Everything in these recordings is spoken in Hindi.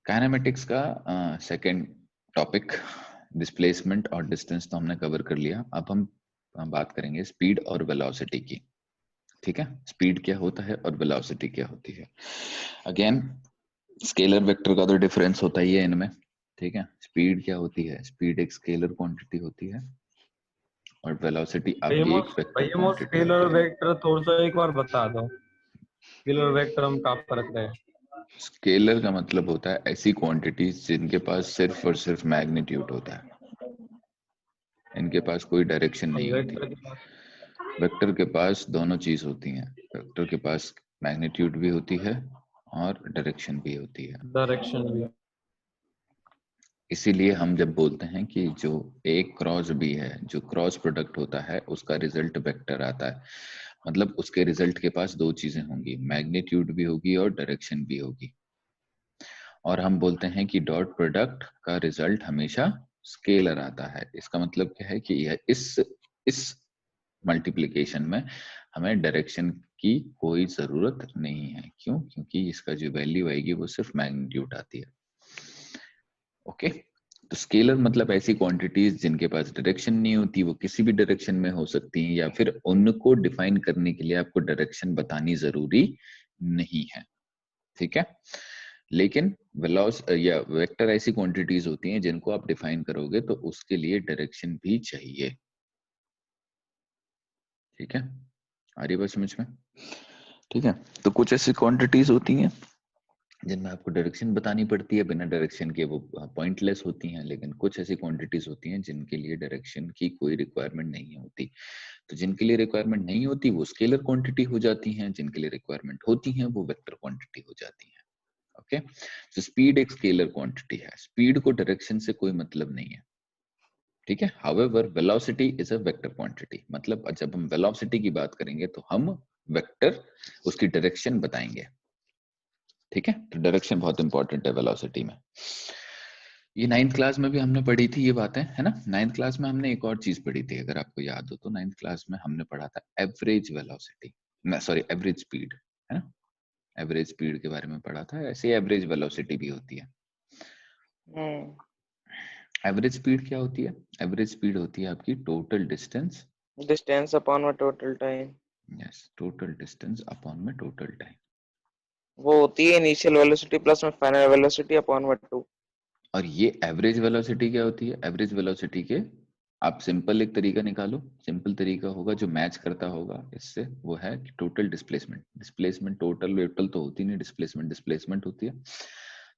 काइनेमेटिक्स का सेकंड टॉपिक डिस्प्लेसमेंट और डिस्टेंस तो हमने कवर कर लिया। अब हम बात करेंगे स्पीड और वेलोसिटी की। ठीक है, स्पीड क्या होता है और वेलोसिटी क्या होती है। अगेन स्केलर वेक्टर का तो डिफरेंस होता ही है इनमें। ठीक है, स्पीड क्या होती है, स्पीड एक स्केलर क्वांटिटी होती है और वेलोसिटी आपकी एक वेक्टर क्वांटिटी स्केलर होती है। वेक्टर थोड़ा सा एक बार बता दो, स्केलर वेक्टर हम कहाँ पर रखते हैं? स्केलर का मतलब होता है ऐसी क्वांटिटीज जिनके पास सिर्फ और सिर्फ मैग्नीट्यूड होता है, इनके पास कोई डायरेक्शन नहीं होती। वेक्टर के पास वेक्टर के पास दोनों चीज होती हैं, वेक्टर के पास मैग्नीट्यूड भी होती है और डायरेक्शन भी होती है। डायरेक्शन भी। इसीलिए हम जब बोलते हैं कि जो एक क्रॉस बी है, जो क्रॉस प्रोडक्ट होता है उसका रिजल्ट वेक्टर आता है, मतलब उसके रिजल्ट के पास दो चीजें होंगी, मैग्नीट्यूड भी होगी और डायरेक्शन भी होगी। और हम बोलते हैं कि डॉट प्रोडक्ट का रिजल्ट हमेशा स्केलर आता है। इसका मतलब क्या है कि यह इस मल्टीप्लिकेशन में हमें डायरेक्शन की कोई जरूरत नहीं है। क्यों? क्योंकि इसका जो वैल्यू आएगी वो सिर्फ मैग्नीट्यूड आती है। ओके, तो स्केलर मतलब ऐसी क्वांटिटीज जिनके पास डायरेक्शन नहीं होती, वो किसी भी डायरेक्शन में हो सकती हैं या फिर उनको डिफाइन करने के लिए आपको डायरेक्शन बतानी जरूरी नहीं है। ठीक है, लेकिन वेलोस या वेक्टर ऐसी क्वांटिटीज होती हैं जिनको आप डिफाइन करोगे तो उसके लिए डायरेक्शन भी चाहिए। ठीक है, आ रही बात समझ में? ठीक है, तो कुछ ऐसी क्वांटिटीज होती हैं जिनमें आपको डायरेक्शन बतानी पड़ती है, बिना डायरेक्शन के वो पॉइंटलेस होती हैं। लेकिन कुछ ऐसी क्वांटिटीज होती हैं जिनके लिए डायरेक्शन की कोई रिक्वायरमेंट नहीं होती। तो जिनके लिए रिक्वायरमेंट नहीं होती वो स्केलर क्वांटिटी हो जाती हैं, जिनके लिए रिक्वायरमेंट होती हैं वो वेक्टर क्वांटिटी हो जाती हैं। ओके, तो स्पीड एक स्केलर क्वांटिटी है, स्पीड को डायरेक्शन से कोई मतलब नहीं है। ठीक है, however velocity is a vector quantity, मतलब जब हम वेलोसिटी की बात करेंगे तो हम वेक्टर उसकी डायरेक्शन बताएंगे। ठीक है, तो डायरेक्शन बहुत इंपॉर्टेंट है वेलोसिटी में। ये 9th क्लास में भी हमने पढ़ी थी ये बातें, है ना। 9th क्लास में हमने एक और चीज पढ़ी थी, अगर आपको याद हो तो 9th क्लास में हमने पढ़ा था average velocity, sorry average speed, है ना। एवरेज स्पीड के बारे में पढ़ा था, ऐसे एवरेज वेलोसिटी भी होती है। एवरेज स्पीड क्या होती है? एवरेज स्पीड होती है आपकी टोटल डिस्टेंस, डिस्टेंस अपॉन में total time. Yes, total distance upon में टोटल टाइम। वो होती है इनिशियल वेलोसिटी प्लस में फाइनल वेलोसिटी अपॉन में 2। और ये एवरेज वेलोसिटी क्या होती है? एवरेज वेलोसिटी के आप सिंपल एक तरीका निकालो, सिंपल तरीका होगा जो मैच करता होगा इससे, वो है total displacement. Displacement total Vettel तो होती नहीं, डिस्प्लेसमेंट डिस्प्लेसमेंट होती है,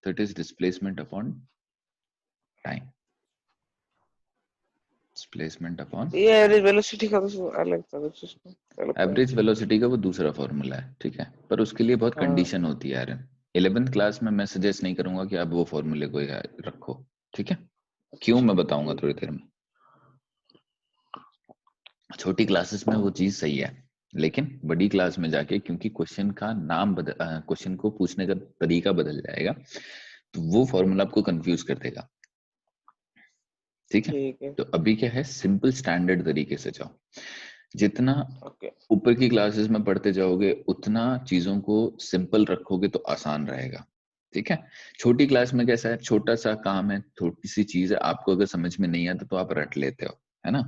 तो it is displacement upon time. Displacement upon ये एवरेज वेलोसिटी का तो अलग था सिस्टम। एवरेज वेलोसिटी का वो दूसरा फॉर्मूला है। ठीक है, पर उसके लिए बहुत हाँ कंडीशन होती है यार। 11th क्लास में मैं सजेस्ट नहीं करूंगा कि आप वो फॉर्मूले को रखो। ठीक है, क्यों मैं बताऊंगा थोड़ी देर में। छोटी क्लासेस में वो चीज सही है, लेकिन बड़ी क्लास में जाके क्योंकि क्वेश्चन का नाम क्वेश्चन को पूछने का तरीका बदल जाएगा, तो वो फॉर्मूला आपको कंफ्यूज कर देगा। ठीक है, ठीक है। तो अभी क्या है, सिंपल स्टैंडर्ड तरीके से जाओ। जितना ओके ऊपर की क्लासेस में पढ़ते जाओगे उतना चीजों को सिंपल रखोगे तो आसान रहेगा। ठीक है, छोटी क्लास में कैसा है, छोटा सा काम है, थोड़ी सी चीज है, आपको अगर समझ में नहीं आता तो आप रट लेते हो, है ना।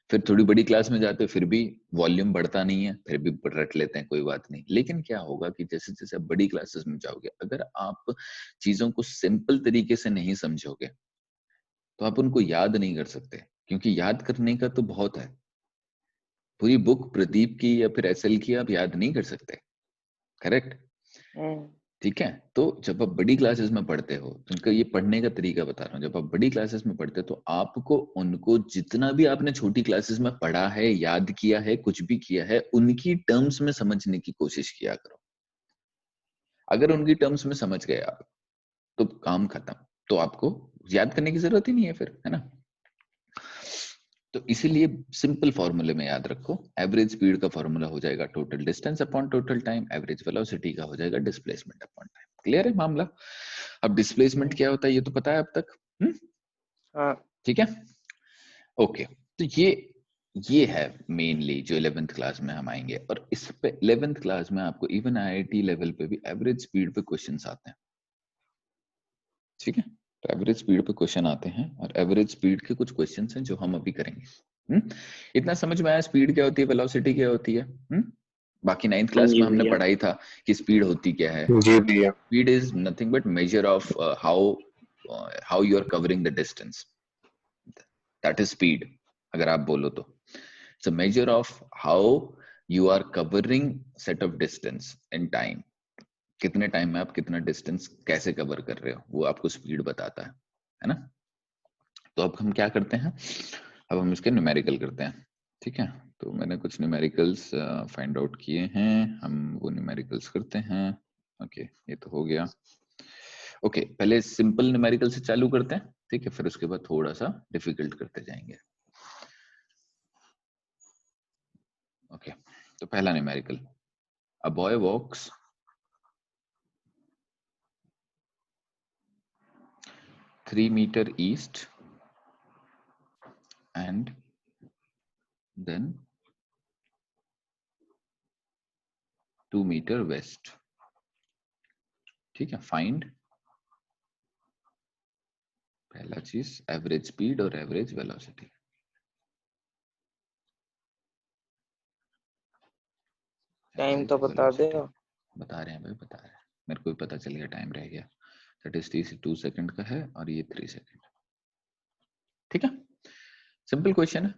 फिर थोड़ी बड़ी क्लास में जाते हो फिर भी वॉल्यूम बढ़ता नहीं है, फिर भी रट लेते हैं, कोई बात नहीं। लेकिन क्या होगा कि जैसे जैसे आप बड़ी क्लासेस में जाओगे, अगर आप चीजों को सिंपल तरीके से नहीं समझोगे तो आप उनको याद नहीं कर सकते, क्योंकि याद करने का तो बहुत है। पूरी बुक प्रदीप की या फिर एसएल की आप याद नहीं कर सकते, करेक्ट। ठीक है, तो जब आप बड़ी क्लासेस में पढ़ते हो, तो उनका ये पढ़ने का तरीका बता रहा हूँ, जब आप बड़ी क्लासेस में पढ़ते हो तो आपको उनको जितना भी आपने छोटी क्लासेस में पढ़ा है, याद किया है, कुछ भी किया है, उनकी टर्म्स में समझने की कोशिश किया करो। अगर उनकी टर्म्स में समझ गए आप तो काम खत्म, तो आपको याद करने की जरूरत ही नहीं है फिर, है ना। तो इसीलिए सिंपल फॉर्मूले में याद रखो, एवरेज स्पीड का फॉर्मूला हो जाएगा total distance upon total time, average velocity का हो जाएगा डिस्प्लेसमेंट अपॉन टाइम। क्लियर है मामला? अब डिस्प्लेसमेंट क्या होता है ये तो पता है अब तक। हाँ ठीक है, ओके। तो ये है मेनली जो 11th क्लास में हम आएंगे, और इस पे 11th क्लास में आपको इवन आईआईटी लेवल पे भी एवरेज स्पीड पे क्वेश्चंस आते हैं। ठीक है, तो एवरेज स्पीड पे क्वेश्चन आते हैं और एवरेज स्पीड के कुछ क्वेश्चन हैं जो हम अभी करेंगे। इतना समझ में आया स्पीड क्या होती है, वेलोसिटी क्या होती है? बाकी 9th क्लास में हमने पढ़ाई था कि स्पीड होती क्या है। जी भैया। Speed is nothing but measure of how you are covering the distance, that is speed. अगर आप बोलो तो it's a measure of how you are covering set of distance in time. कितने टाइम में आप कितना डिस्टेंस कैसे कवर कर रहे हो, वो आपको स्पीड बताता है ना। तो अब हम क्या करते हैं, अब हम इसके न्यूमेरिकल करते हैं। ठीक है, तो मैंने कुछ न्यूमेरिकल्स फाइंड आउट किए हैं, हम वो न्यूमेरिकल्स करते हैं। ओके, ये तो हो गया। ओके, पहले सिंपल न्यूमेरिकल से चालू करते हैं, ठीक है, फिर उसके बाद थोड़ा सा डिफिकल्ट करते जाएंगे। ओके, तो पहला numerical, a boy walks 3 meter east and then 2 meter west। ठीक है, फाइंड पहला चीज एवरेज स्पीड और एवरेज वेलोसिटी। टाइम तो बता दे। बता रहे हैं भाई, बता रहे हैं, मेरे को भी पता चल गया टाइम रह गया। दैट इज 2 सेकंड का है और ये 3 सेकंड। ठीक है, सिंपल क्वेश्चन है।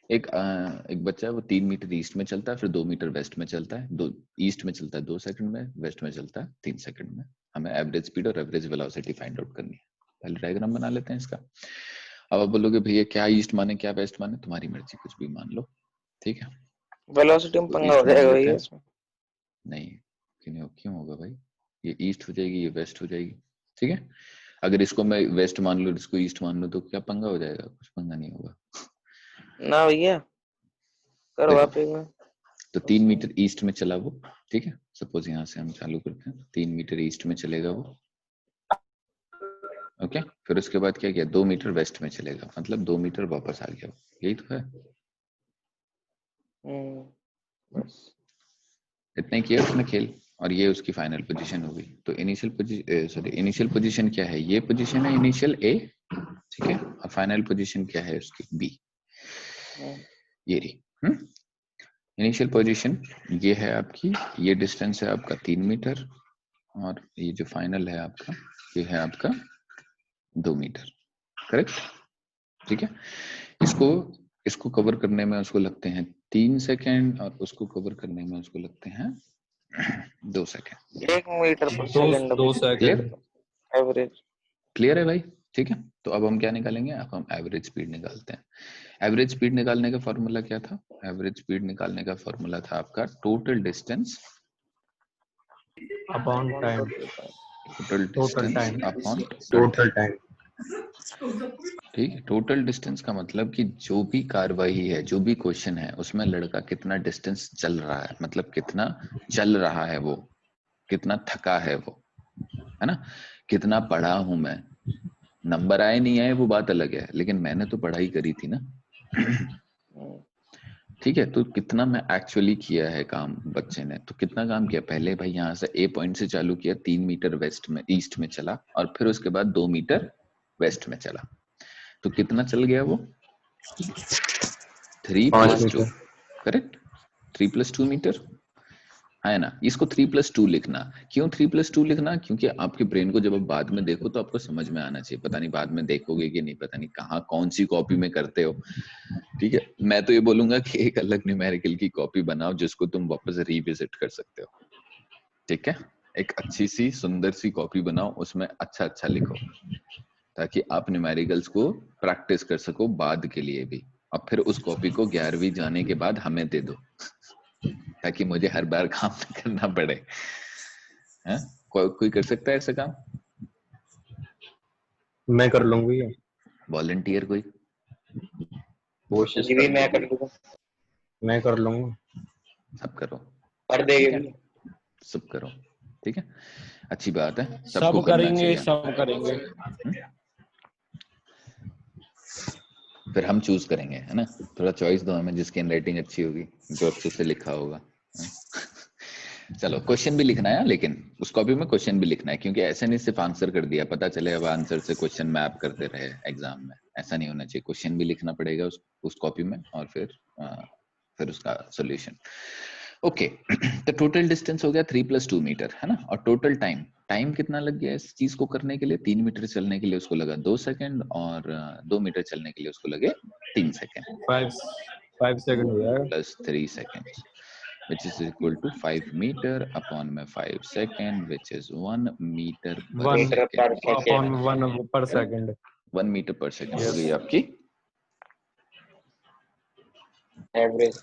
एक बच्चा है, वो 3 मीटर ईस्ट में चलता है, फिर 2 मीटर वेस्ट में चलता है। दो ईस्ट में चलता है 2 सेकंड में, वेस्ट में चलता है 3 सेकंड में। हमें एवरेज स्पीड और एवरेज वेलोसिटी फाइंड आउट करनी है। पहले डायग्राम बना लेते हैं इसका। अब आप बोलोगे भैया क्या ईस्ट माने क्या वेस्ट माने, तुम्हारी मर्जी, कुछ भी मान लो। ठीक है, वेलोसिटी में तो पंगा ईस्ट हो मान जाएगा लेते भैया हैं। इसमें। नहीं, क्यों होगा भाई, ये ईस्ट हो जाएगी, ये वेस्ट हो जाएगी। ठीक है, अगर इसको मैं वेस्ट मान लूं, इसको ईस्ट मान लूं, तो क्या पंगा हो जाएगा? कुछ पंगा नहीं होगा ना भैया, करो आप एक में। तो 3 मीटर ईस्ट में चला वो। ठीक है, सपोज यहाँ से हम चालू करते हैं, 3 मीटर ईस्ट में चलेगा वो। ओके, फिर उसके बाद क्या किया, 2 मीटर वेस्ट में चलेगा, मतलब 2 मीटर वापस आ गया वो। यही तो है, बस इतना ही किया उसने खेल, और ये उसकी फाइनल पोजीशन होगी। तो इनिशियल पोजीशन क्या है, ये पोजीशन है इनिशियल ए। ठीक है, और फाइनल पोजीशन क्या है उसकी, बी। ये रही इनिशियल पोजीशन, ये है आपकी, ये डिस्टेंस है आपका 3 मीटर, और ये जो फाइनल है आपका, ये है आपका 2 मीटर। करेक्ट, ठीक है। इसको कवर करने में उसको लगते हैं 3 सेकेंड, और उसको कवर करने में उसको लगते हैं 2 सेकेंड। 1 मीटर पर सेकंड 2 सेकंड एवरेज। क्लियर है भाई? ठीक है, तो अब हम क्या निकालेंगे, अब हम एवरेज स्पीड निकालते हैं। एवरेज स्पीड निकालने का फॉर्मूला क्या था? एवरेज स्पीड निकालने का फॉर्मूला था आपका total distance upon time. Total distance upon total time. ठीक है, टोटल डिस्टेंस का मतलब कि जो भी कार्यवाही है, जो भी क्वेश्चन है, उसमें लड़का कितना डिस्टेंस चल रहा है, मतलब कितना चल रहा है वो, कितना थका है वो, है ना, कितना पढ़ा हूं मैं। नंबर आए नहीं आए वो बात अलग है, लेकिन मैंने तो पढ़ाई करी थी ना। ठीक है, तो कितना मैं एक्चुअली किया है काम बच्चे ने, तो कितना काम किया। पहले भाई यहाँ से ए पॉइंट से चालू किया, 3 मीटर वेस्ट में ईस्ट में चला, और फिर उसके बाद 2 मीटर वेस्ट में चला, तो कितना चल गया वो, 3+2। करेक्ट, 3+2 मीटर है ना। इसको 3+2 लिखना, क्यों 3+2 लिखना, क्योंकि आपके ब्रेन को जब आप बाद में देखो तो आपको समझ में आना चाहिए। पता नहीं बाद में देखोगे कि नहीं, पता नहीं कहाँ कौन सी कॉपी में करते हो। ठीक है, मैं तो ये बोलूंगा कि एक अलग न्यूमेरिकल की कॉपी बनाओ जिसको तुम वापस रिविजिट कर सकते हो। ठीक है, एक अच्छी सी सुंदर सी कॉपी बनाओ, उसमें अच्छा अच्छा लिखो, ताकि आप न्यूमेरिकल्स को प्रैक्टिस कर सको बाद के लिए भी। और फिर उस कॉपी को 11वीं जाने के बाद हमें दे दो, ताकि मुझे हर बार काम न करना पड़े। हैं? कोई कर सकता है ऐसा काम? मैं कर लूंगी। वॉलंटियर कोई? कोशिश ये भी मैं कर लूंगा, मैं कर लूंगा। सब करो, कर देंगे भी। सब करो। ठीक है, अच्छी बात है, सबको सब करना करेंगे, चाहिए। सब करेंगे। फिर हम चूज करेंगे, है ना, थोड़ा चॉइस दो हमें, जिसकी हैंडराइटिंग अच्छी होगी, जो अच्छे से लिखा होगा। चलो क्वेश्चन भी लिखना है, लेकिन उस कॉपी में क्वेश्चन भी लिखना है, क्योंकि ऐसे नहीं सिर्फ आंसर कर दिया पता चले अब आंसर से क्वेश्चन मैप करते रहे एग्जाम में, ऐसा नहीं होना चाहिए। क्वेश्चन भी लिखना पड़ेगा उस कॉपी में, और फिर उसका सोल्यूशन। ओके, तो टोटल डिस्टेंस हो गया 3 + 2 मीटर, है ना। और टोटल टाइम कितना लग गया इस चीज को करने के लिए? 3 मीटर चलने के लिए उसको लगा 2 सेकंड, और 2 मीटर चलने के लिए उसको लगे 3 सेकंड, 5 सेकंड हो जाएगा। Plus 3 seconds, which is equal to 5 meter upon में 5 second, which is 1 meter per 1 metre पर second, अपॉन सेकंड 1 पर सेकंड। 1 meter per second हो Yes. गई आपकी एवरेज।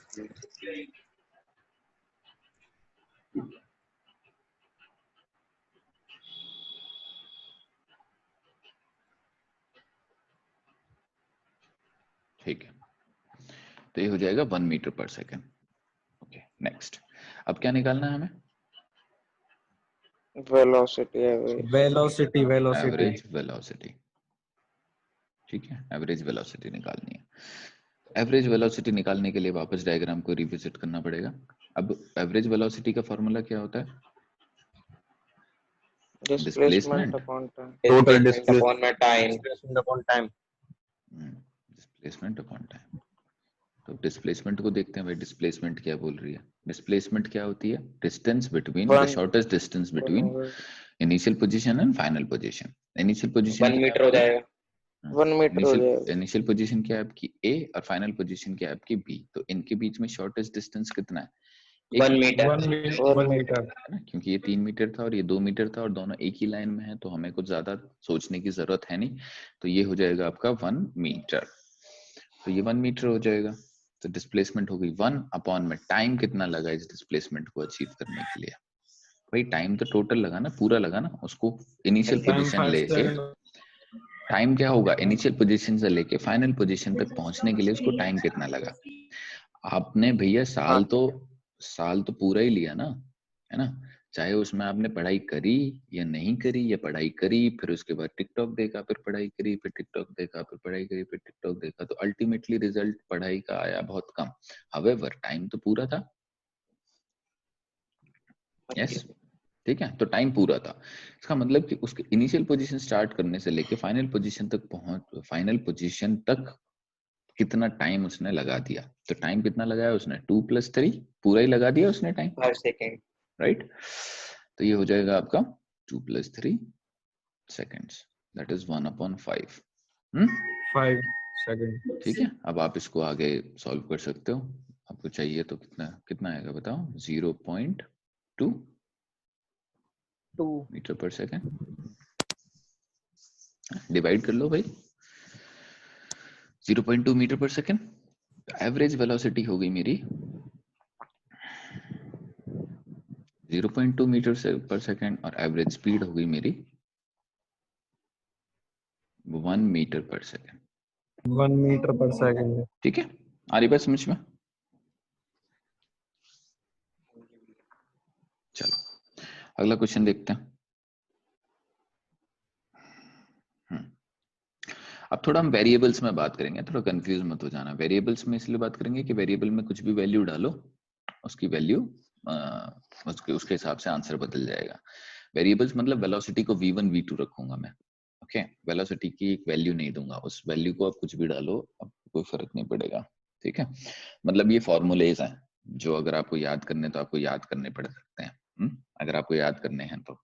ठीक है, तो ये हो जाएगा 1 मीटर पर सेकंड। ओके, नेक्स्ट, अब क्या निकालना है हमें? Velocity average. Velocity average velocity. ठीक है, एवरेज वेलोसिटी निकालनी है। एवरेज वेलोसिटी निकालने के लिए वापस डायग्राम को रिविजिट करना पड़ेगा। अब एवरेज वेलोसिटी का फॉर्मूला क्या होता है? Displacement displacement, upon time. Total displacement upon में time. Displacement upon time. Displacement upon time. तो डिस्प्लेसमेंट को देखते हैं भाई, डिस्प्लेसमेंट क्या बोल रही है। डिस्प्लेसमेंट क्या होती है? Distance between, the shortest distance between initial position and final position. Initial position 1 metre हो जाएगा। 1 मीटर हो जाएगा। इनिशियल पोजीशन क्या है आपकी A, और फाइनल पोजीशन क्या है आपकी B। तो इनके बीच में शॉर्टेस्ट डिस्टेंस कितना है? 1 मीटर। 1 मीटर। है ना, क्योंकि ये 3 मीटर था और ये 2 मीटर था, और दोनों एक ही लाइन में है, तो हमें कुछ ज्यादा सोचने की जरूरत है नहीं। तो ये हो जाएगा आपका 1 मीटर। तो ये 1 मीटर हो जाएगा। तो डिस्प्लेसमेंट हो गई 1 अपॉन में टाइम कितना लगा इस डिस्प्लेसमेंट को अचीव करने के लिए। भाई टाइम तो टोटल लगा ना, पूरा लगा ना, उसको इनिशियल टाइम पोजीशन 5 लेके, सेकंड। टाइम क्या होगा इनिशियल पोजीशन से लेके फाइनल पोजीशन तक पहुंचने के लिए उसको टाइम कितना लगा। आपने भैया साल तो पूरा ही लिया ना, है ना। चाहे उसमें आपने पढ़ाई करी या नहीं करी, या पढ़ाई करी फिर उसके बाद टिकटॉक देखा, फिर पढ़ाई करी, फिर टिकटॉक देखा, फिर पढ़ाई करी, फिर टिकटॉक देखा, तो अल्टीमेटली रिजल्ट पढ़ाई का आया बहुत कम। हावेवर टाइम तो पूरा था। यस, ठीक है, तो टाइम पूरा था। इसका मतलब कि उसके इनिशियल पोजीशन स्टार्ट करने से लेके फाइनल पोजीशन तक फाइनल पोजीशन तक कितना टाइम उसने लगा दिया। तो टाइम कितना लगाया उसने? 2 + 3, पूरा ही लगा दिया उसने टाइम, 5 सेकंड। राइट। तो ये हो जाएगा आपका 2 + 3 seconds, दैट इज 1/5। 5 सेकंड। ठीक है, अब आप इसको आगे सॉल्व कर सकते हो। आपको चाहिए तो कितना कितना आएगा बताओ? 0.2 मीटर पर सेकंड। डिवाइड कर लो भाई, 0.2 मीटर पर सेकंड। एवरेज वेलोसिटी हो गई मेरी 0.2 मीटर पर सेकंड, और एवरेज स्पीड हो गई मेरी 1 मीटर पर सेकंड। 1 मीटर पर सेकंड। ठीक है, आ रही बात समझ में? चलो अगला क्वेश्चन देखते हैं। अब थोड़ा हम वेरिएबल्स में बात करेंगे, थोड़ा कंफ्यूज मत हो जाना। वेरिएबल्स में इसलिए बात करेंगे कि वेरिएबल में कुछ भी वैल्यू डालो, उसकी वैल्यू उसके हिसाब से आंसर बदल जाएगा। वेरिएबल्स मतलब वेलोसिटी को v1 v2 रखूंगा मैं। ओके, वेलोसिटी की एक वैल्यू नहीं दूंगा, उस वैल्यू को आप कुछ भी डालो, आपको कोई फर्क नहीं पड़ेगा। ठीक है, मतलब ये फॉर्मूलेज हैं जो अगर आपको याद करने तो आपको याद करने पड़ सकते हैं। अगर आपको याद करने हैं तो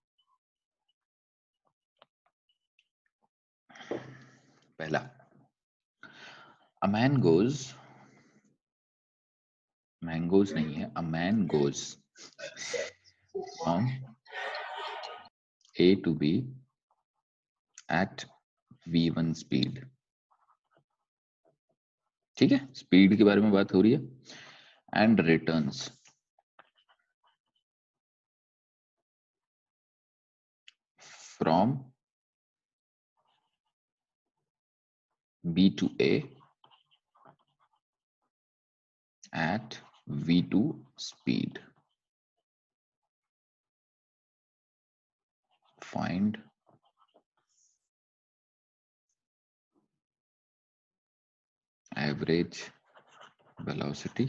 पहला, a man goes, मैंगोज नहीं है, a man goes from A to B at v1 speed। ठीक है, स्पीड के बारे में बात हो रही है। And returns from B to A at v2 speed। Find average velocity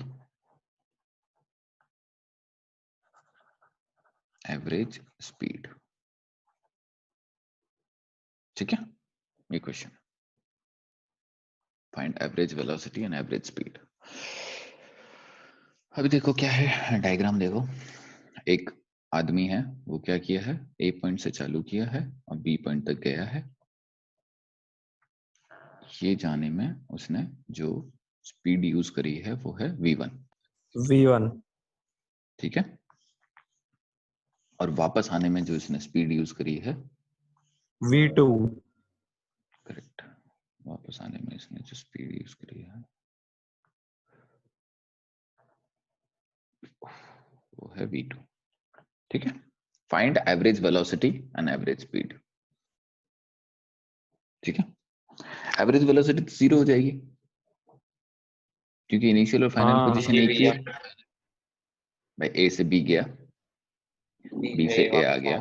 average speed. ठीक है, ये question, find average velocity and average speed. अभी देखो क्या है, डायग्राम देखो। एक आदमी है, वो क्या किया है, ए पॉइंट से चालू किया है और बी पॉइंट तक गया है। ये जाने में उसने जो स्पीड यूज करी है वो है v1। V1 ठीक है, और वापस आने में जो इसने स्पीड यूज करी है, V2 करेक्ट, वापस आने में इसने जो स्पीड यूज करी है वो है v2। ठीक है, find average velocity and average speed. ठीक है, एवरेज वेलोसिटी तो 0 हो जाएगी क्योंकि इनिशियल और फाइनल हाँ पोजीशन एक ही है। भाई ए से बी गया, बी से ए आ गया,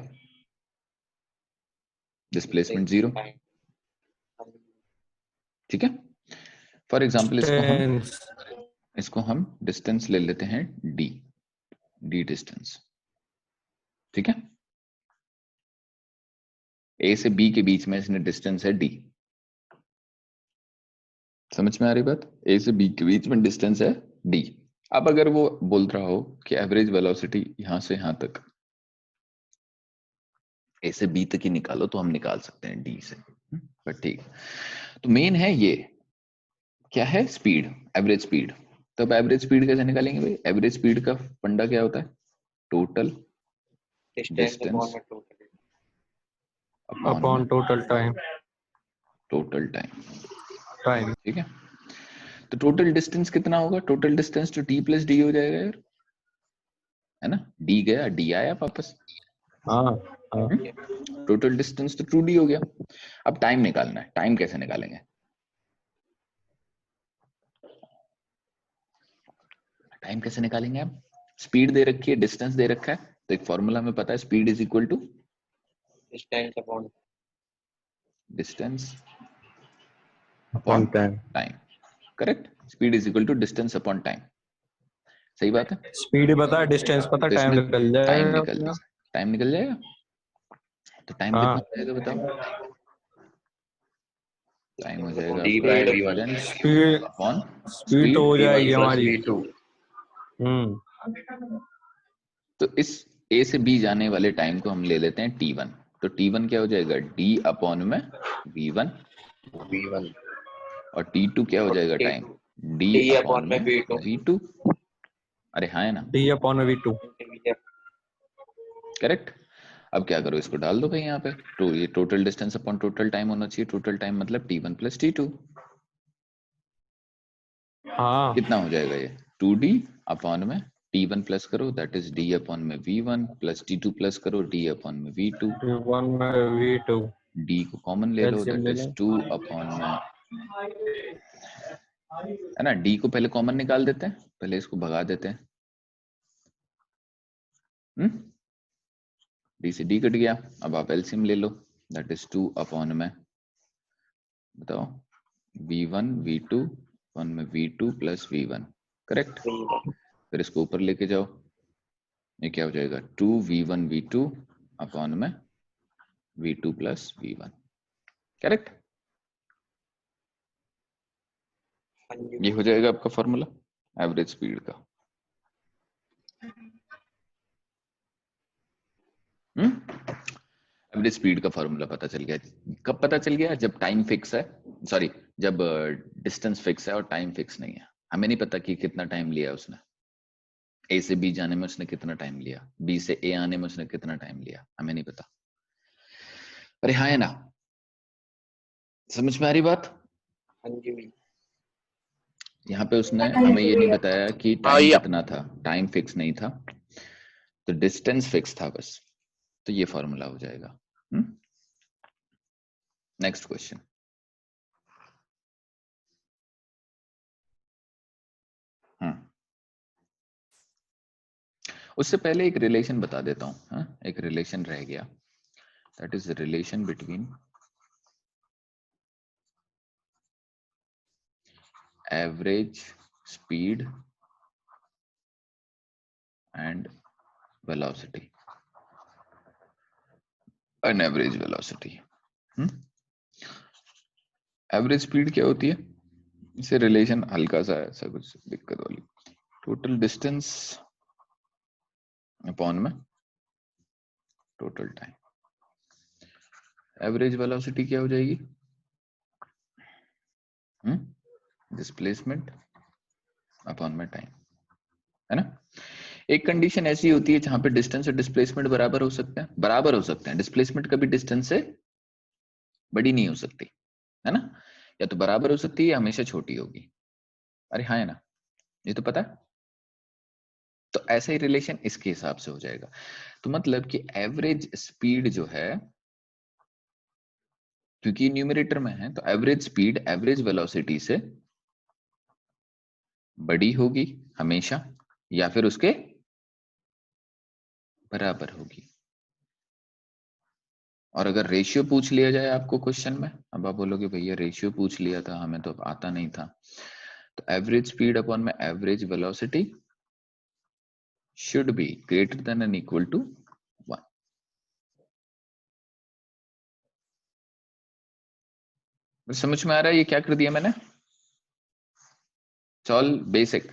डिस्प्लेसमेंट 0। ठीक है, फॉर एग्जाम्पल डिस्टेंस इसको हम डिस्टेंस ले लेते हैं डी, डी डिस्टेंस। ठीक है, ए से बी के बीच में इसने डिस्टेंस है डी। समझ में आ रही बात, ए से बी के बीच में डिस्टेंस है डी। अब अगर वो बोल रहा हो कि एवरेज वेलोसिटी यहां से यहां तक, ए से बी तक ही निकालो तो हम निकाल सकते हैं डी से, पर ठीक। तो मेन है ये क्या है, स्पीड, एवरेज स्पीड। तब एवरेज स्पीड कैसे निकालेंगे भाई, एवरेज स्पीड का फंडा क्या होता है, total distance upon total time. Total time. Time ठीक है, तो टोटल डिस्टेंस कितना होगा, टोटल डिस्टेंस तो टी प्लस डी हो जाएगा यार, है ना, डी गया डी आया वापस, हाँ हाँ टोटल डिस्टेंस तो 2d हो गया। अब टाइम निकालना है, टाइम कैसे निकालेंगे, टाइम कैसे निकालेंगे आप, स्पीड दे रखी है, डिस्टेंस दे रखा है, तो एक फॉर्मूला में पता है, speed is equal to distance upon upon time. Time. Correct, speed is equal to distance upon time. सही बात है, स्पीड पता है, डिस्टेंस पता, तो टाइम इसमें निकल टाइम जाएगा निकल अपना। जाएगा, टाइम निकल जाएगा, तो टाइम कितना हाँ हो जाएगा बताओ, टाइम हो जाएगा डी आपका bye difference speed, upon speed तो हो स्पीड। जाएगी v1 प्लस हमारी। v2। तो इस ए से बी जाने वाले टाइम को हम ले लेते हैं t1, तो t1 क्या हो जाएगा, d अपॉन में v1, v1 और t2 क्या हो जाएगा टाइम, d अपॉन में v2। अरे हाँ है ना, D अपॉन V2। करेक्ट। अब क्या करो, इसको डाल दो भाई यहाँ पे, तो ये total distance upon total time होना चाहिए, टोटल टाइम मतलब t1 प्लस t2। हाँ कितना हो जाएगा ये, 2d अपॉन में t1 प्लस करो दैट इज d अपॉन में v1 प्लस t2 प्लस करो d अपॉन में v2। V1 में V2 d को कॉमन ले लो एलसीएम दैट ले इज लें। 2 अपॉन में, है ना, d को पहले कॉमन निकाल देते हैं, पहले इसको भगा देते हैं, d से d कट गया, अब आप एलसीएम ले लो दैट इज 2 अपॉन में, बताओ, v1 v2 अपॉन में v2 प्लस v1। करेक्ट, फिर इसको ऊपर लेके जाओ, ये क्या हो जाएगा, 2v1 v2 अपॉन में v2 प्लस v1। करेक्ट, ये हो जाएगा आपका फॉर्मूला एवरेज स्पीड का। एवरेज स्पीड का फॉर्मूला पता चल गया, कब पता चल गया, जब टाइम फिक्स है, सॉरी जब डिस्टेंस फिक्स है और टाइम फिक्स नहीं है। हमें नहीं पता कि कितना टाइम लिया उसने, ए से बी जाने में उसने कितना टाइम लिया, बी से ए आने में उसने कितना टाइम लिया, हमें नहीं पता। अरे हाँ है ना, समझ में आ रही बात, यहाँ पे उसने हमें ये नहीं बताया कि टाइम कितना था, टाइम फिक्स नहीं था, तो डिस्टेंस फिक्स था बस, तो ये फॉर्मूला हो जाएगा। नेक्स्ट क्वेश्चन, उससे पहले एक रिलेशन बता देता हूँ, हाँ? एक रिलेशन रह गया, that is relation between average speed and velocity. An average velocity. Average speed क्या होती है? इसे रिलेशन हल्का सा है, ऐसा कुछ दिक्कत वाली, टोटल डिस्टेंस अपॉन में टोटल टाइम। एवरेज वेलोसिटी क्या हो जाएगी? डिस्प्लेसमेंट अपॉन में टाइम, है ना। एक कंडीशन ऐसी होती है जहां पे डिस्टेंस और डिस्प्लेसमेंट बराबर हो सकते हैं, बराबर हो सकते हैं। डिस्प्लेसमेंट कभी डिस्टेंस से बड़ी नहीं हो सकती, है ना, या तो बराबर हो सकती है या हमेशा छोटी होगी। अरे हाँ, है ना, ये तो पता है। तो ऐसा ही रिलेशन इसके हिसाब से हो जाएगा। तो मतलब कि एवरेज स्पीड जो है, क्योंकि न्यूमरेटर में है, तो एवरेज स्पीड एवरेज वेलोसिटी से बड़ी होगी हमेशा, या फिर उसके बराबर होगी। और अगर रेशियो पूछ लिया जाए आपको क्वेश्चन में, अब आप बोलोगे भैया रेशियो पूछ लिया था, हमें तो आता नहीं था, तो एवरेज स्पीड अपॉन में average velocity should be greater than and equal to 1। समझ में आ रहा है ये क्या कर दिया मैंने? All basic.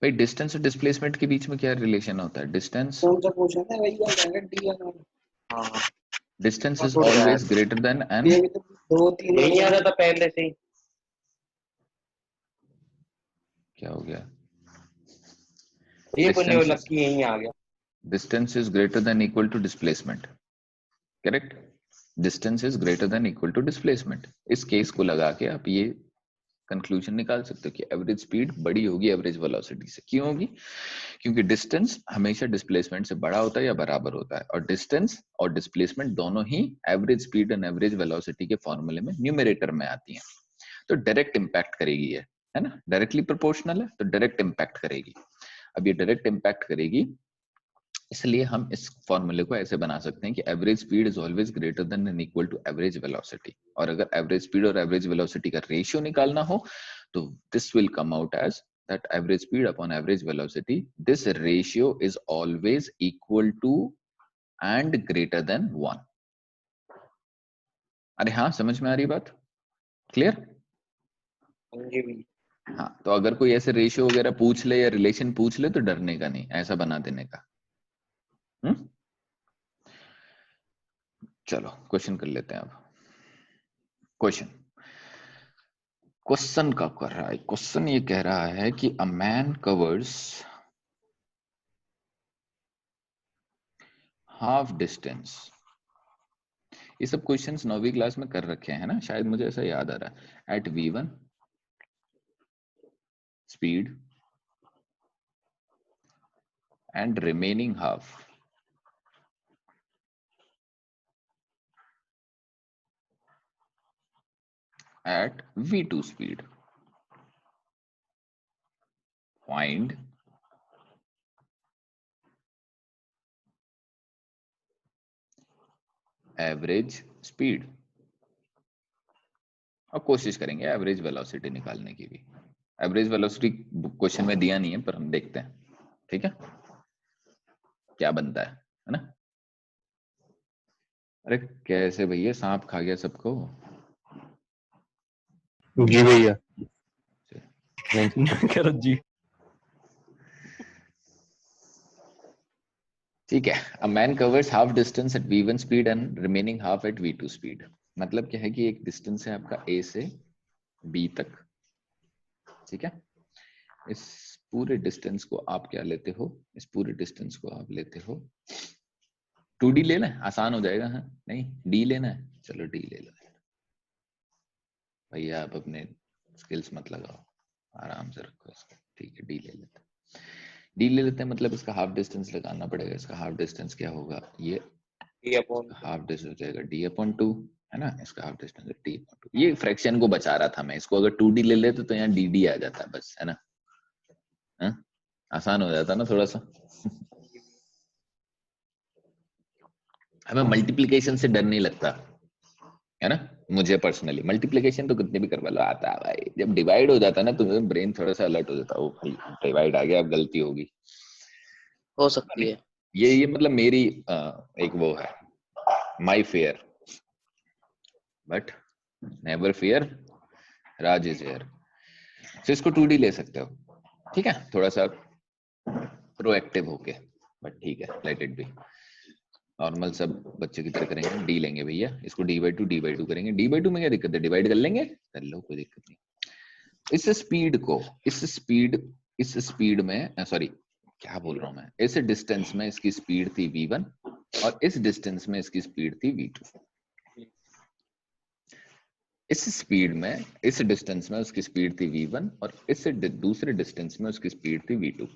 भाई डिस्टेंस और डिस्प्लेसमेंट के बीच में क्या रिलेशन होता है? डिस्टेंस, कौन सा पूछा था वही वाला है डी या हाँ डिस्टेंस इज छूट गया है। Always greater than n. ये भी तो 2-3 यही आ रहा था पहले से ही। क्या हो गया? ये बनने Distance वाला is- की यही आ गया। Distance is greater than equal to displacement, correct. Distance is greater than equal to displacement. इस केस को लगा के आप ये कंक्लूजन निकाल सकते हो कि एवरेज स्पीड बड़ी होगी एवरेज वेलोसिटी से। क्यों होगी? क्योंकि डिस्टेंस हमेशा डिस्प्लेसमेंट से बड़ा होता है या बराबर होता है, और डिस्टेंस और डिस्प्लेसमेंट दोनों ही average speed and average velocity के फॉर्मूले में न्यूमरेटर में आती हैं। तो डायरेक्ट इंपैक्ट करेगी ये, है ना, डायरेक्टली प्रोपोर्शनल है तो डायरेक्ट इंपैक्ट करेगी। अब ये डायरेक्ट इंपैक्ट करेगी, इसलिए हम इस फॉर्मूले को ऐसे बना सकते हैं कि average speed is always greater than and equal to average velocity. और अगर एवरेज स्पीड और एवरेज वेलोसिटी का रेशियो निकालना हो तो this will come out as that average speed upon average velocity, this ratio is always equal to and greater than 1। अरे हाँ, समझ में आ रही बात? क्लियर? ये भी हाँ, तो अगर कोई ऐसे रेशियो वगैरह पूछ ले या रिलेशन पूछ ले तो डरने का नहीं, ऐसा बना देने का। चलो क्वेश्चन कर लेते हैं अब। क्वेश्चन का कर रहा है, क्वेश्चन ये कह रहा है कि अ मैन कवर्स हाफ डिस्टेंस। ये सब क्वेश्चंस 9वीं क्लास में कर रखे हैं ना शायद, मुझे ऐसा याद आ रहा है। At v1 speed and remaining half at v2 speed, find average speed. और कोशिश करेंगे एवरेज वेलोसिटी निकालने की भी। एवरेज वेलोसिटी क्वेश्चन में दिया नहीं है पर हम देखते हैं, ठीक है क्या बनता है ना। अरे कैसे भैया, सांप खा गया सबको? जी भैया। करो जी। ठीक है, a man covers half distance at v1 speed and remaining half at v2 speed. मतलब क्या है कि एक डिस्टेंस है आपका a से b तक, ठीक है। इस पूरे डिस्टेंस को आप क्या लेते हो? इस पूरे डिस्टेंस को आप लेते हो 2d लेना है, आसान हो जाएगा। हाँ नहीं, d लेना है, चलो d ले लो भैया। आप अपने स्किल्स मत लगाओ, आराम से रखो इसको, ठीक है। d ले लेते हैं, d ले लेते हैं, मतलब इसका हाफ डिस्टेंस लगाना पड़ेगा। इसका हाफ डिस्टेंस क्या होगा? ये हाफ डिस्टेंस हो जाएगा d/2, है ना। इसका हाफ डिस्टेंस है d/2। ये फ्रैक्शन को बचा रहा था मैं, इसको अगर 2d ले लेते तो यहाँ dd आ जाता बस, है ना। हाँ? आसान हो जाता ना थोड़ा सा। हमें मल्टीप्लिकेशन से डर नहीं लगता, है ना। मुझे पर्सनली मल्टीप्लिकेशन तो कितने भी करवा लो आता है भाई, जब डिवाइड हो जाता है ना तो ब्रेन थोड़ा सा अलर्ट हो जाता है। ओ भाई डिवाइड आ गया, अब गलती होगी, हो सकती है। ये मतलब मेरी एक वो है my fair, but never fear, Raj is here. तो इसको 2D ले सकते हो, ठीक है, थोड़ा सा प्रोएक्टिव होके, बट ठीक है, लेट इट बी। नॉर्मल सब बच्चे की तरह करेंगे, डी लेंगे भैया, इसको d/2 करेंगे। d/2 में क्या दिक्कत है, डिवाइड कर लेंगे, कर लो, कोई दिक्कत नहीं। इस स्पीड को, इस स्पीड में, सॉरी क्या बोल रहा हूं मैं, इस डिस्टेंस में इसकी स्पीड थी v1 और इस डिस्टेंस में इसकी स्पीड थी v2। इस स्पीड में, इस डिस्टेंस में उसकी स्पीड थी v1 और इस दूसरे डिस्टेंस में उसकी स्पीड थी v2।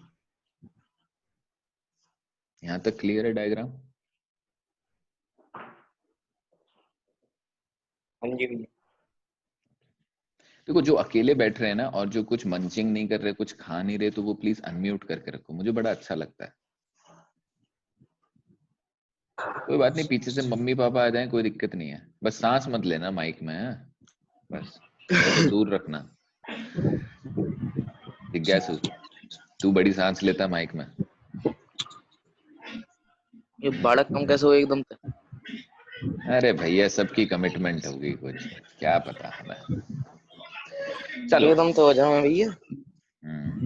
यहां तक क्लियर है डायग्राम? हाँ जी भैया। देखो, जो अकेले बैठ रहे हैं ना और जो कुछ मंचिंग नहीं कर रहे, कुछ खा नहीं रहे, तो वो प्लीज अनम्यूट करके रखो, मुझे बड़ा अच्छा लगता है। कोई बात नहीं, पीछे से मम्मी पापा आ जाए, कोई दिक्कत नहीं है, बस सांस मत लेना माइक में, बस थोड़ा सा दूर रखना। जिज्ञासु, तू बड़ी सांस लेता माइक में। ये बालक कम कैसे हो एकदम से? अरे भैया, सबकी कमिटमेंट होगी कुछ, क्या पता हमें। चलो, एकदम तो हो जाओ भैया।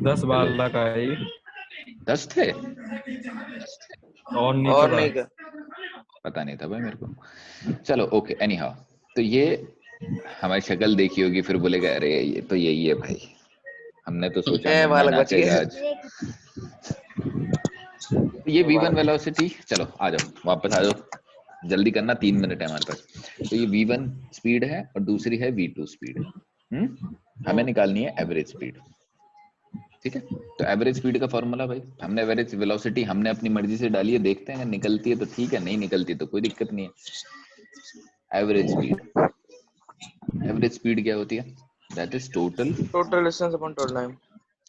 10 बालक आए 10 थे, और नहीं और पता। नहीं क्या? पता नहीं था भाई मेरे को। चलो ओके, एनी हाउ, तो ये हमारी शक्ल देखी होगी, फिर बोलेगा अरे ये तो यही है भाई, हमने तो सोचा मुन्ना बालक बच नाचेगा गए। आज। ये v1 वेलोसिटी, चलो आ जाओ, वापस आ जाओ, जल्दी करना, 3 मिनट है हमारे पास। तो ये v1 स्पीड है और दूसरी है v2 स्पीड। हमें निकालनी है एवरेज स्पीड, ठीक है। तो एवरेज स्पीड का फॉर्मूला भाई, हमने एवरेज वेलोसिटी हमने अपनी मर्जी से डाली है, देखते हैं अगर निकलती है तो ठीक है, नहीं निकलती तो कोई दिक्कत नहीं है। एवरेज स्पीड क्या होती है? That is total distance upon total time.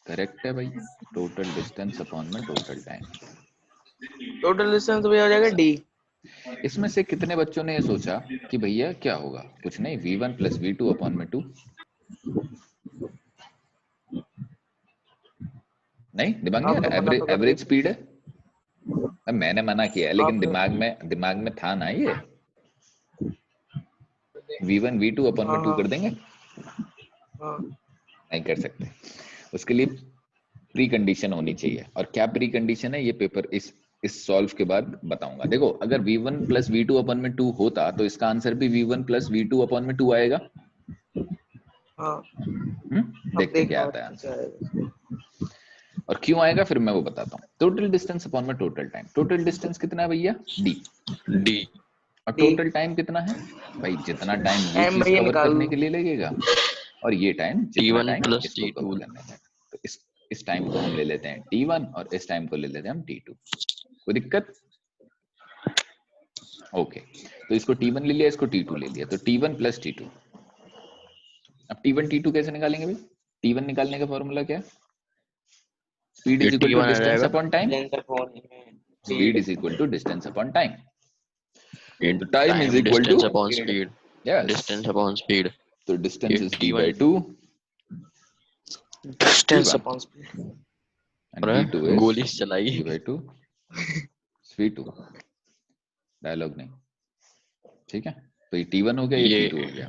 Correct है भाई, टोटल डिस्टेंस अपॉन में टोटल टाइम। टोटल डिस्टेंस तो भैया हो जाएगा डी। इसमें से कितने बच्चों ने ये सोचा कि भैया क्या होगा, कुछ नहीं, v1 प्लस v2 अपॉन में 2। नहीं, दिमाग नहीं आ आप तो रहा, मना तो कर एवरेज रहे स्पीड है। अब मैंने मना किया है, लेकिन आप। दिमाग में था ना ये, v1 v2 अपॉन में 2 हाँ कर देंगे। हाँ। नहीं कर सकते, उसके लिए प्री कंडीशन होनी चाहिए। और क्या प्री कंडीशन है, ये पेपर इस सॉल्व के बाद बताऊंगा। देखो, अगर v1 प्लस v2 अपॉन में 2 होता तो इसका आंसर भी v1 प्लस v2 अपॉन में 2 आएगा। हाँ। अब देखते क्या देखना आता है बच्चा क्या आंसर, आएगा। और क्यों आएगा फिर मैं वो बताता हूँ। टोटल डिस्टेंस अपॉन में टोटल टाइम, टोटल डिस्टेंस कितना है भैया, d, डी और डी टोटल टाइम कितना है भाई, जितना टाइम ये टाइम चीज भैया कवर निकाल करने लो। के लिए लगेगा और ये टाइम जितना T1 टाइम प्लस इसको T2 कवर करने में। तो इस टाइम को हम ले लेते हैं t1 और इस टाइम को ले लेते हैं हम t2। कोई दिक्कत? ओके, तो इसको t1 ले लिया, इसको t2 ले लिया, तो t1 प्लस t2। अब t1 t2 कैसे निकालेंगे भाई? t1 निकालने का फॉर्मूला क्या है? स्पीड ये इज इक्वल टू T1 आ डिस्टेंस जाएगा upon time. Distance upon speed speed. Is equal to distance upon time. इन तो time is time equal to, distance upon speed. Speed, yes, distance upon speed. तो ये distance is T1 d/2 distance v1 upon speed. and और v2 is गोली चलाई। d/2 v2। डायलॉग नहीं, ठीक है। तो ये t1 हो गया, ये ये t2 हो गया।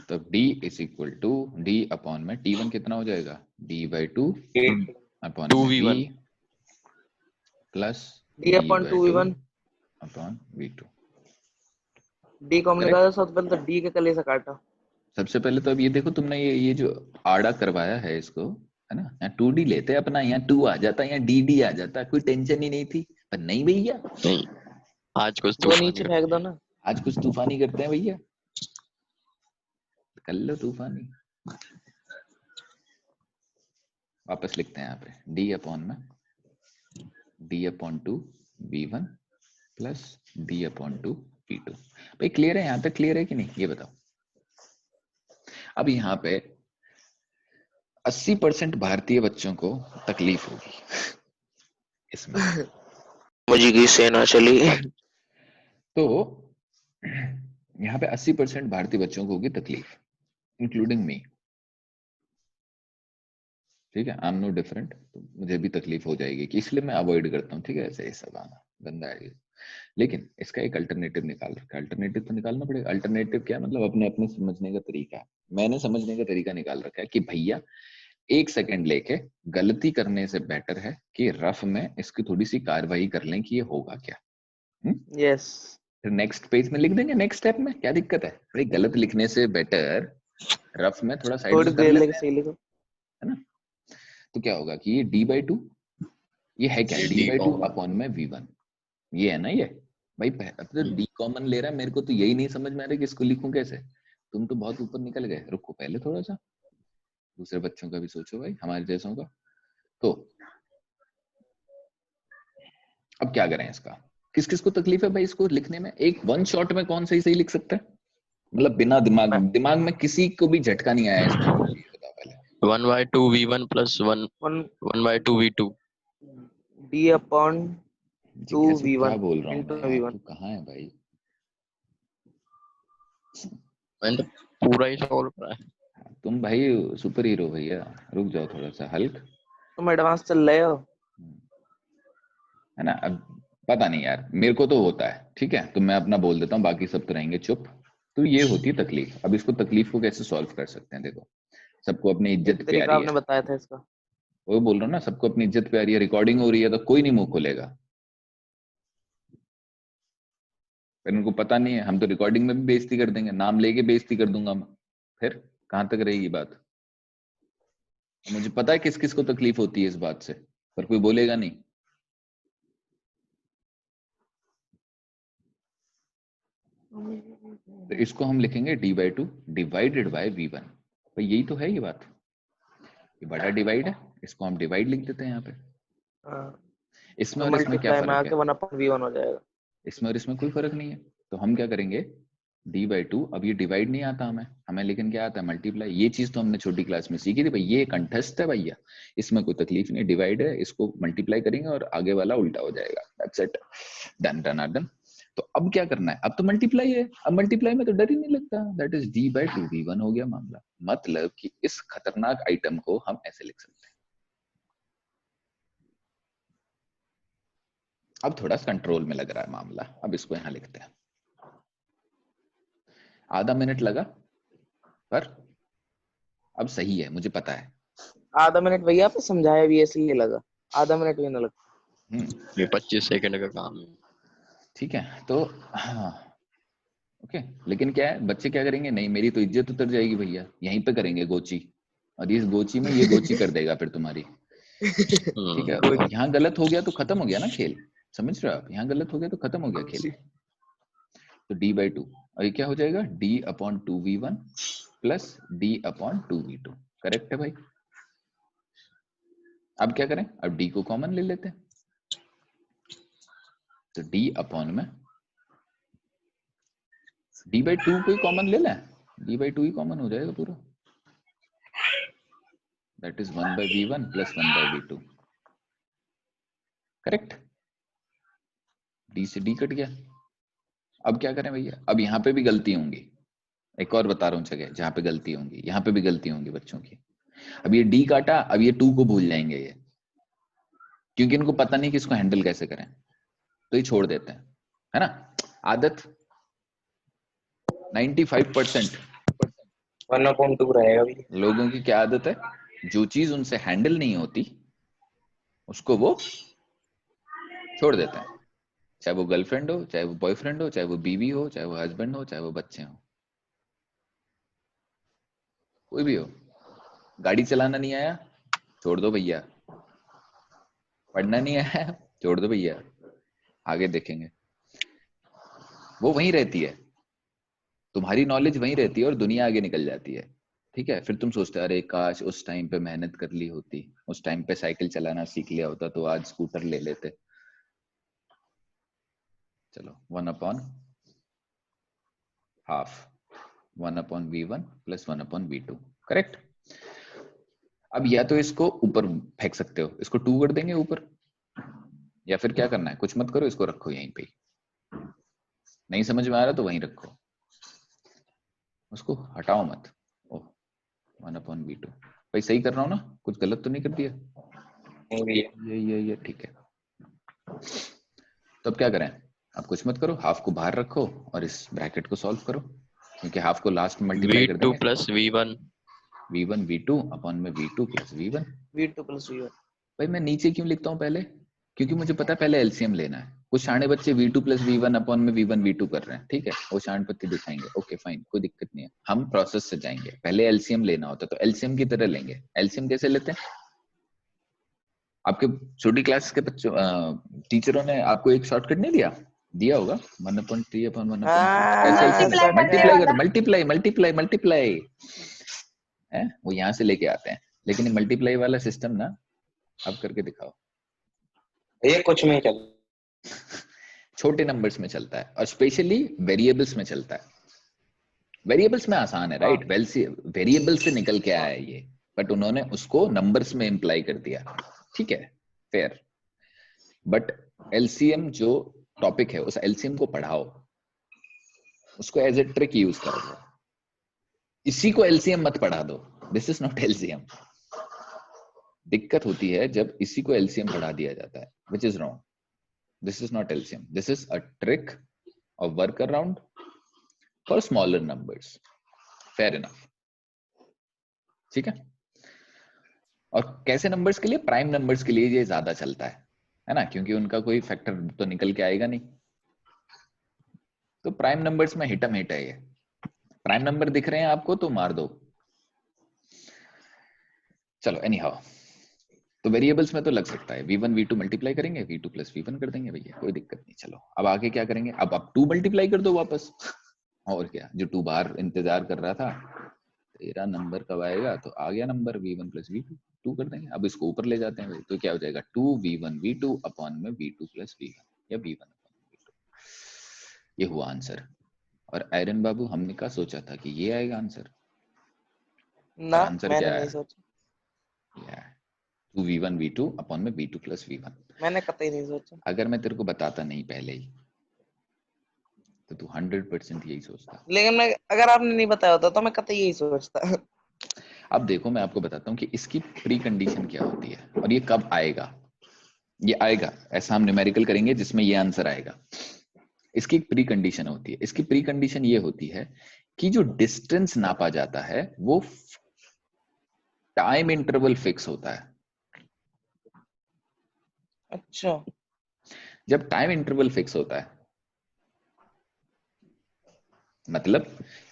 तो d is equal to d upon में t1 कितना हो जाएगा, d/2 अपॉन में v 2v1 plus d upon two v d/2 one. Upon v2। D को हमने करेक्ट। कहा था सबसे पहले तो डी के कले से काटा। सबसे पहले तो अब ये देखो, तुमने ये जो आड़ा करवाया है इसको, है ना, यहाँ 2D लेते अपना, यहाँ 2 आ जाता, यहाँ dd आ जाता, कोई टेंशन ही नहीं थी। पर नहीं भैया, नहीं, आज कुछ वो तूफान नीचे करते फेंक दो हैं। ना। आज कुछ तूफानी करते हैं भैया, कर लो तूफानी। वापस लिखते हैं यहाँ पे, d अपॉन में d upon 2 v1 plus d upon 2 v2। भाई क्लियर है, यहाँ तक क्लियर है कि नहीं, ये बताओ। अब यहाँ पे 80% भारतीय बच्चों को तकलीफ होगी इसमें। मुझे की सेना चली। तो यहाँ पे 80% भारतीय बच्चों को होगी तकलीफ, इंक्लूडिंग मी, ठीक है। आई एम नो डिफरेंट, तो मुझे भी तकलीफ हो जाएगी, कि इसलिए मैं अवॉइड करता हूँ, ठीक है, ऐसे ही सब आना गंदा है। लेकिन इसका एक अल्टरनेटिव निकाल रखा है। अल्टरनेटिव तो निकालना पड़ेगा। अल्टरनेटिव क्या मतलब अपने अपने समझने का तरीका है। मैंने समझने का तरीका निकाल रखा है कि भैया 1 सेकंड लेके गलती करने से बेटर है कि रफ में इसकी थोड़ी सी कार्रवाई कर लें कि ये होगा क्या। यस फिर नेक्स्ट पेज में लिख देंगे, नेक्स्ट स्टेप में क्या दिक्कत है भाई। गलत लिखने से बेटर रफ में थोड़ा साइड थोड़ी में कर देर लेते लेके हैं, सही लिखो। है ना। तो क्या होगा कि ये d/2 ये है क्या, ये d/2 D कॉमन। अपॉन में v1 ये है ना। ये भाई अब तो d कॉमन ले रहा है, मेरे को तो यही नहीं समझ में आ रहा कि इसको लिखूं कैसे। तुम तो बहुत ऊपर निकल गए, रुको पहले थोड़ा सा दूसरे बच्चों का भी सोचो भाई, हमारे जैसों का। तो अब क्या करें इसका, किस किस को तकलीफ है भाई इसको लिखने में। एक वन शॉट में कौन सही सही लिख सकता है, मतलब बिना दिमाग दिमाग में किसी को भी झटका नहीं आया इसमें, ये बताओ पहले। 1/2 V1 plus 1 one 1/2 V2। D upon to जिज्ञासु वी क्या वन बोल रहा हूँ इंटू मैं यार, वी वन। तू कहाँ है भाई। मैंने तो पूरा ही सॉल्व करा है। तुम भाई सुपर हीरो भैया, रुक जाओ थोड़ा सा। हल्क तुम एडवांस चल रहे हो। है ना। अब पता नहीं यार, मेरे को तो होता है, ठीक है तो मैं अपना बोल देता हूँ, बाकी सब तो रहेंगे चुप। तो ये होती है तकलीफ। अब इसको तकलीफ को कैसे सॉल्व कर सकते हैं, देखो सबको अपनी एक इज्जत तरीका प्यारी है। आपने बताया था इसका। वो बोल रहा हूँ ना, सबको अपनी इज्जत प्यारी है। रिकॉर्डिंग हो रही है तो कोई नहीं मुंह खोलेगा, फिर उनको पता नहीं है। हम तो रिकॉर्डिंग में भी बेइज्जती कर देंगे, नाम लेके बेइज्जती कर दूंगा मैं, फिर कहां तक रहेगी बात। मुझे पता है किस किस को तकलीफ होती है इस बात से, पर कोई बोलेगा नहीं। तो इसको हम लिखेंगे d/2 डिवाइडेड बाय v1। भाई यही तो है ये बात, ये बड़ा डिवाइड है, इसको हम डिवाइड लिख देते हैं यहाँ पे। इसमें तो और इसमें क्या मल्टीप्लाई में फर्क आके है, 1/v1 हो जाएगा। इसमें और इसमें कोई फर्क नहीं है। तो हम क्या करेंगे d/2, अब ये डिवाइड नहीं आता हमें, हमें लेकिन क्या आता है मल्टीप्लाई। ये चीज तो हमने छोटी क्लास में सीखी थी भाई, ये कंठस्थ है भैया, इसमें कोई तकलीफ नहीं। डिवाइड है, इसको मल्टीप्लाई करेंगे और आगे वाला उल्टा हो जाएगा। That's it, done done done. तो अब क्या करना है, अब तो मल्टीप्लाई है, अब मल्टीप्लाई में तो डर ही नहीं लगता। दैट इज d/2 v1 हो गया मामला। मतलब कि इस खतरनाक आइटम को हम ऐसे लिख सकते हैं। अब थोड़ा कंट्रोल में लग रहा है मामला, अब इसको यहां लिखते हैं। आधा मिनट लगा पर अब सही है, मुझे पता है। आधा मिनट भैया आपने समझाया भी इसलिए लगा, आधा मिनट भी ना लगा। ये 25 सेकंड का काम है। ठीक है तो हाँ ओके। लेकिन क्या है, बच्चे क्या करेंगे, नहीं मेरी तो इज्जत उतर जाएगी भैया, यहीं पे करेंगे गोची, और इस गोची में ये गोची कर देगा फिर तुम्हारी। ठीक है, और यहाँ गलत हो गया तो खत्म हो गया ना खेल, समझ रहे हो आप। यहाँ गलत हो गया तो खत्म हो गया खेल। तो d/2 और ये क्या हो जाएगा, d/2v1 प्लस d/2v2। करेक्ट है भाई। अब क्या करें, अब d को कॉमन ले लेते हैं। तो d अपॉन में d/2 को ही कॉमन ले लें, d/2 ही कॉमन हो जाएगा पूरा। That is 1/v1 plus 1/v2। Correct, d से d कट गया। अब क्या करें भैया, अब यहाँ पे भी गलती होंगी। एक और बता रहा हूँ जगह जहां पे गलती होंगी, यहाँ पे भी गलती होंगी बच्चों की। अब ये d काटा, अब ये 2 को भूल जाएंगे ये, क्योंकि इनको पता नहीं कि इसको हैंडल कैसे करें, तो ये छोड़ देते हैं, है ना। आदत 95% 1/2 रहेगा भी। लोगों की क्या आदत है, जो चीज उनसे हैंडल नहीं होती उसको वो छोड़ देते हैं। चाहे वो गर्लफ्रेंड हो, चाहे वो बॉयफ्रेंड हो, चाहे वो बीवी हो, चाहे वो हस्बैंड हो, चाहे वो बच्चे हो, कोई भी हो। गाड़ी चलाना नहीं आया, छोड़ दो भैया। पढ़ना नहीं आया, छोड़ दो भैया, आगे देखेंगे। वो वहीं रहती है, तुम्हारी नॉलेज वहीं रहती है और दुनिया आगे निकल जाती है। ठीक है, फिर तुम सोचते अरे काश उस टाइम पे मेहनत कर ली होती, उस टाइम पे साइकिल चलाना सीख लिया होता तो आज स्कूटर ले लेते। चलो 1/2 1/v1 प्लस 1/v2। करेक्ट। अब या तो इसको ऊपर फेंक सकते हो, इसको 2 कर देंगे ऊपर, या फिर क्या करना है, कुछ मत करो, इसको रखो यहीं पे। नहीं समझ में आ रहा तो वहीं रखो, उसको हटाओ मत। ओह 1/v2 भाई, सही कर रहा हूँ ना, कुछ गलत तो नहीं कर दिया। ये ठीक है। तो अब क्या करें, आप कुछ मत करो, हाफ को बाहर रखो और इस ब्रैकेट को सॉल्व करो, क्योंकि हाफ को लास्ट में मल्टीप्लाई कर V2 देंगे। plus V1 v1 v2 upon में v2 plus v1। V2 plus V1। भाई मैं नीचे क्यों लिखता हूँ पहले, क्योंकि मुझे पता है पहले एलसीएम लेना है। कुछ शाणे बच्चे v2 प्लस v1 अपॉन में v1 v2 कर रहे हैं, ठीक है, वो शांड पत्ती दिखाएंगे, ओके फाइन, कोई दिक्कत नहीं है। हम प्रोसेस से जाएंगे, पहले एलसीएम लेना होता है तो एलसीएम की तरह लेंगे। एलसीएम कैसे लेते हैं? आपके छोटी क्लास के बच्चों टीचरों ने आपको एक शॉर्टकट नहीं दिया? दिया होगा 1/3 अपॉन 1/2 ऐसे ऐसे मल्टीप्लाई करो, मल्टीप्लाई मल्टीप्लाई मल्टीप्लाई है, वो यहाँ से लेके आते हैं। लेकिन मल्टीप्लाई वाला सिस्टम ना आप करके दिखाओ, ये कुछ नहीं चल छोटे नंबर्स में चलता है और स्पेशली वेरिएबल्स में चलता है। वेरिएबल्स में आसान है, राइट, वेरिएबल से निकल के आया है ये, बट उन्होंने उसको नंबर्स में इम्प्लाई कर दिया, ठीक है, फेयर। बट एलसीएम जो टॉपिक है उस एलसीएम को पढ़ाओ, उसको एज ए ट्रिक यूज करो, इसी को एलसीएम मत पढ़ा दो, दिस इज नॉट एलसीएम। दिक्कत होती है जब इसी को एलसीएम पढ़ा दिया जाता है, which is wrong. This is not LCM, this is a trick और work around for smaller numbers, fair enough, ठीक है। और कैसे नंबर्स के लिए? प्राइम नंबर्स के लिए ये ज्यादा चलता है ना, क्योंकि उनका कोई फैक्टर तो निकल के आएगा नहीं, तो प्राइम नंबर्स में हिटम हिट है ये। प्राइम नंबर दिख रहे हैं आपको तो मार दो। चलो एनी हाउ, तो वेरिएबल्स में तो लग सकता है, v1 v2 मल्टीप्लाई करेंगे, v2 प्लस v1 कर देंगे भैया, कोई दिक्कत नहीं। चलो अब आगे क्या करेंगे, अब 2 मल्टीप्लाई कर दो वापस और क्या, जो 2 बार इंतजार कर रहा था, तेरा नंबर कब आएगा, तो आ गया नंबर v1 प्लस v2, 2 कर देंगे। अब इसको ऊपर ले जाते हैं भाई, तो क्या हो जाएगा 2v1 v2 अपॉन में v2 प्लस v1 या v1 अपॉन v2, ये हुआ आंसर। और आयरन बाबू हमने क्या सोचा था कि ये आएगा आंसर, ना आंसर मैंने क्या नहीं है? सोचा, 2v1 v2 अपॉन में v2 प्लस v1। मैंने कतई नहीं सोचा। अगर मैं तेरे को बताता नहीं पहले ही तो तू 100% यही सोचता। लेकिन मैं, अगर आपने नहीं बताया होता तो मैं कतई यही सोचता। अब देखो मैं आपको बताता हूँ कि इसकी प्री कंडीशन क्या होती है और ये कब आएगा। ये आएगा ऐसा हम न्यूमेरिकल करेंगे जिसमें ये आंसर आएगा। इसकी एक प्री कंडीशन होती है, इसकी प्री कंडीशन ये होती है कि जो डिस्टेंस नापा जाता है वो टाइम इंटरवल फिक्स होता है। अच्छा, जब टाइम इंटरवल फिक्स होता है मतलब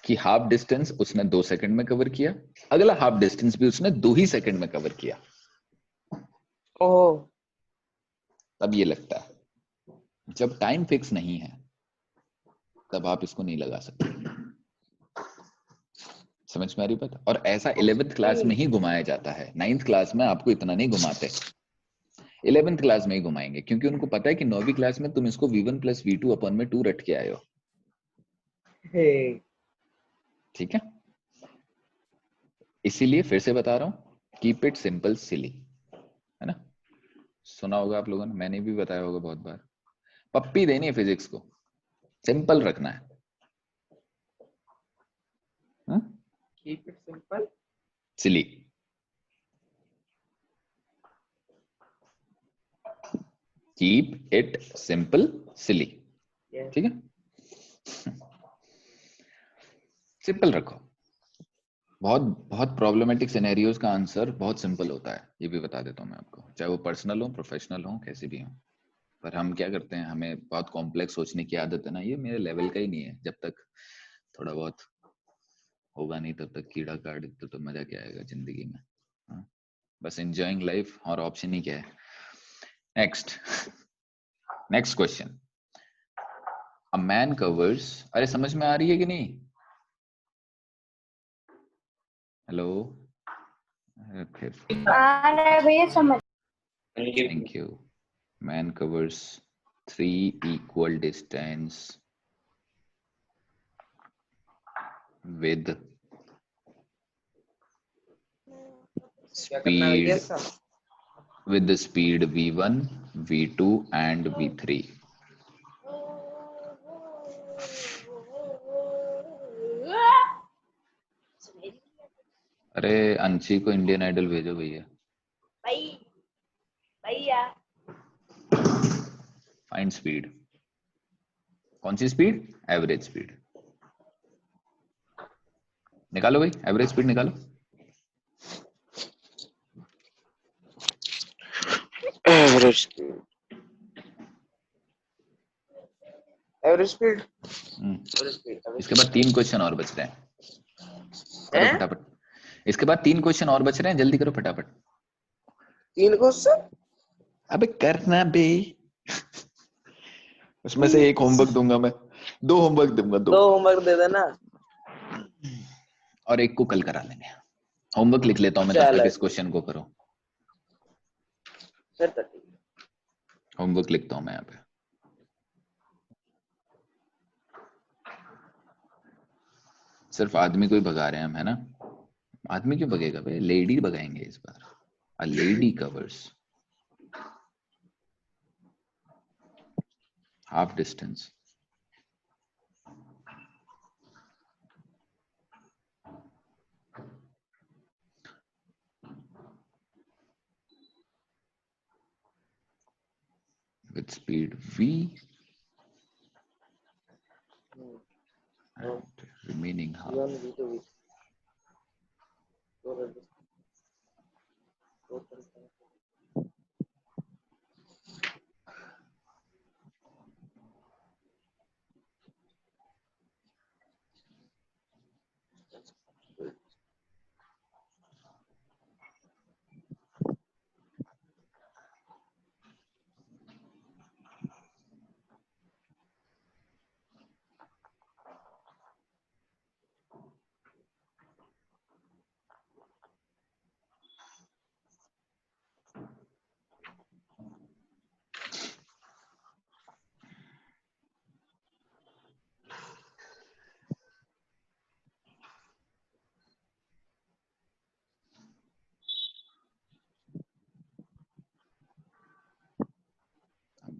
कि हाफ डिस्टेंस उसने 2 सेकंड में कवर किया, अगला हाफ डिस्टेंस भी उसने 2 ही सेकंड में कवर किया, ओह, तब ये लगता है। जब टाइम फिक्स नहीं है तब आप इसको नहीं लगा सकते। समझ में आ रही बात? और ऐसा 11th क्लास में ही घुमाया जाता है, 9th क्लास में आपको इतना नहीं घुमाते, 11th क्लास में ही घुमाएंगे, क्योंकि उनको पता है कि 9वीं क्लास में तुम इसको v1 प्लस v2 अपॉन में 2 रट के आए हो, ठीक है। इसीलिए फिर से बता रहा हूं, कीप इट सिंपल सिली, है ना। सुना होगा आप लोगों ने, मैंने भी बताया होगा बहुत बार। पप्पी देनी है फिजिक्स को, सिंपल रखना है। Keep it simple silly, keep it simple silly, ठीक है। सिंपल रखो। बहुत बहुत प्रॉब्लमेटिक सिनेरियोज का आंसर बहुत सिंपल होता है, ये भी बता देता हूँ मैं आपको, चाहे वो पर्सनल हो प्रोफेशनल हो कैसे भी हो। पर हम क्या करते हैं, हमें बहुत कॉम्प्लेक्स सोचने की आदत है ना, ये मेरे लेवल का ही नहीं है। जब तक थोड़ा बहुत होगा नहीं तब तक कीड़ा काट तो मजा क्या आएगा जिंदगी में। हाँ? बस एंजॉयिंग लाइफ, और ऑप्शन ही क्या है। नेक्स्ट क्वेश्चन, अ मैन कवर्स, अरे समझ में आ रही है कि नहीं? हेलो, आ रहा है भैया समझ। Thank you. Man covers 3 equal distance with the speed v1, v2 and v3. अरे अंशी को इंडियन आइडल भेजो भैया। भैया फाइंड स्पीड। कौन सी स्पीड? Average speed. निकालो भाई, एवरेज स्पीड निकालो। Average speed, average speed, average speed. इसके बाद 3 क्वेश्चन और बच रहे हैं, करो हैं? फटाफट। इसके बाद 3 क्वेश्चन और बच रहे हैं, जल्दी करो फटाफट। 3 क्वेश्चन? अबे करना बे। उसमें से एक होमवर्क दूंगा मैं, 2 होमवर्क दूंगा, 2 दो होमवर्क दे देना। और एक को कल करा लेंगे। होमवर्क लिख लेता हूं मैं, तब चलो तक इस क्वेश्चन को करो। फिर तो ठीक है। होमवर्क लिखता हूं मैं यहाँ पे। सिर्फ आदमी को ही भगा रहे हैं हम, है ना? आदमी क्यों भगेगा भाई, लेडी भगाएंगे इस बार। A lady covers half distance. with speed v and remaining half. V1 V2 V3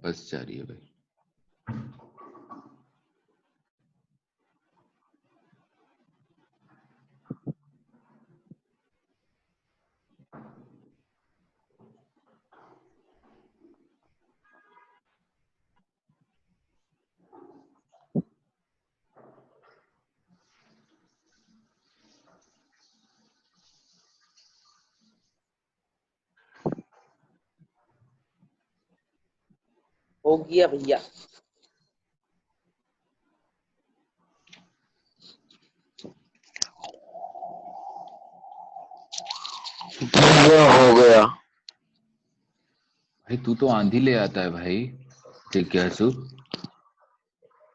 बस जा रही है भाई। हो गया भैया। हो गया भाई तू तो आंधी ले आता है भाई। ठीक है हसू,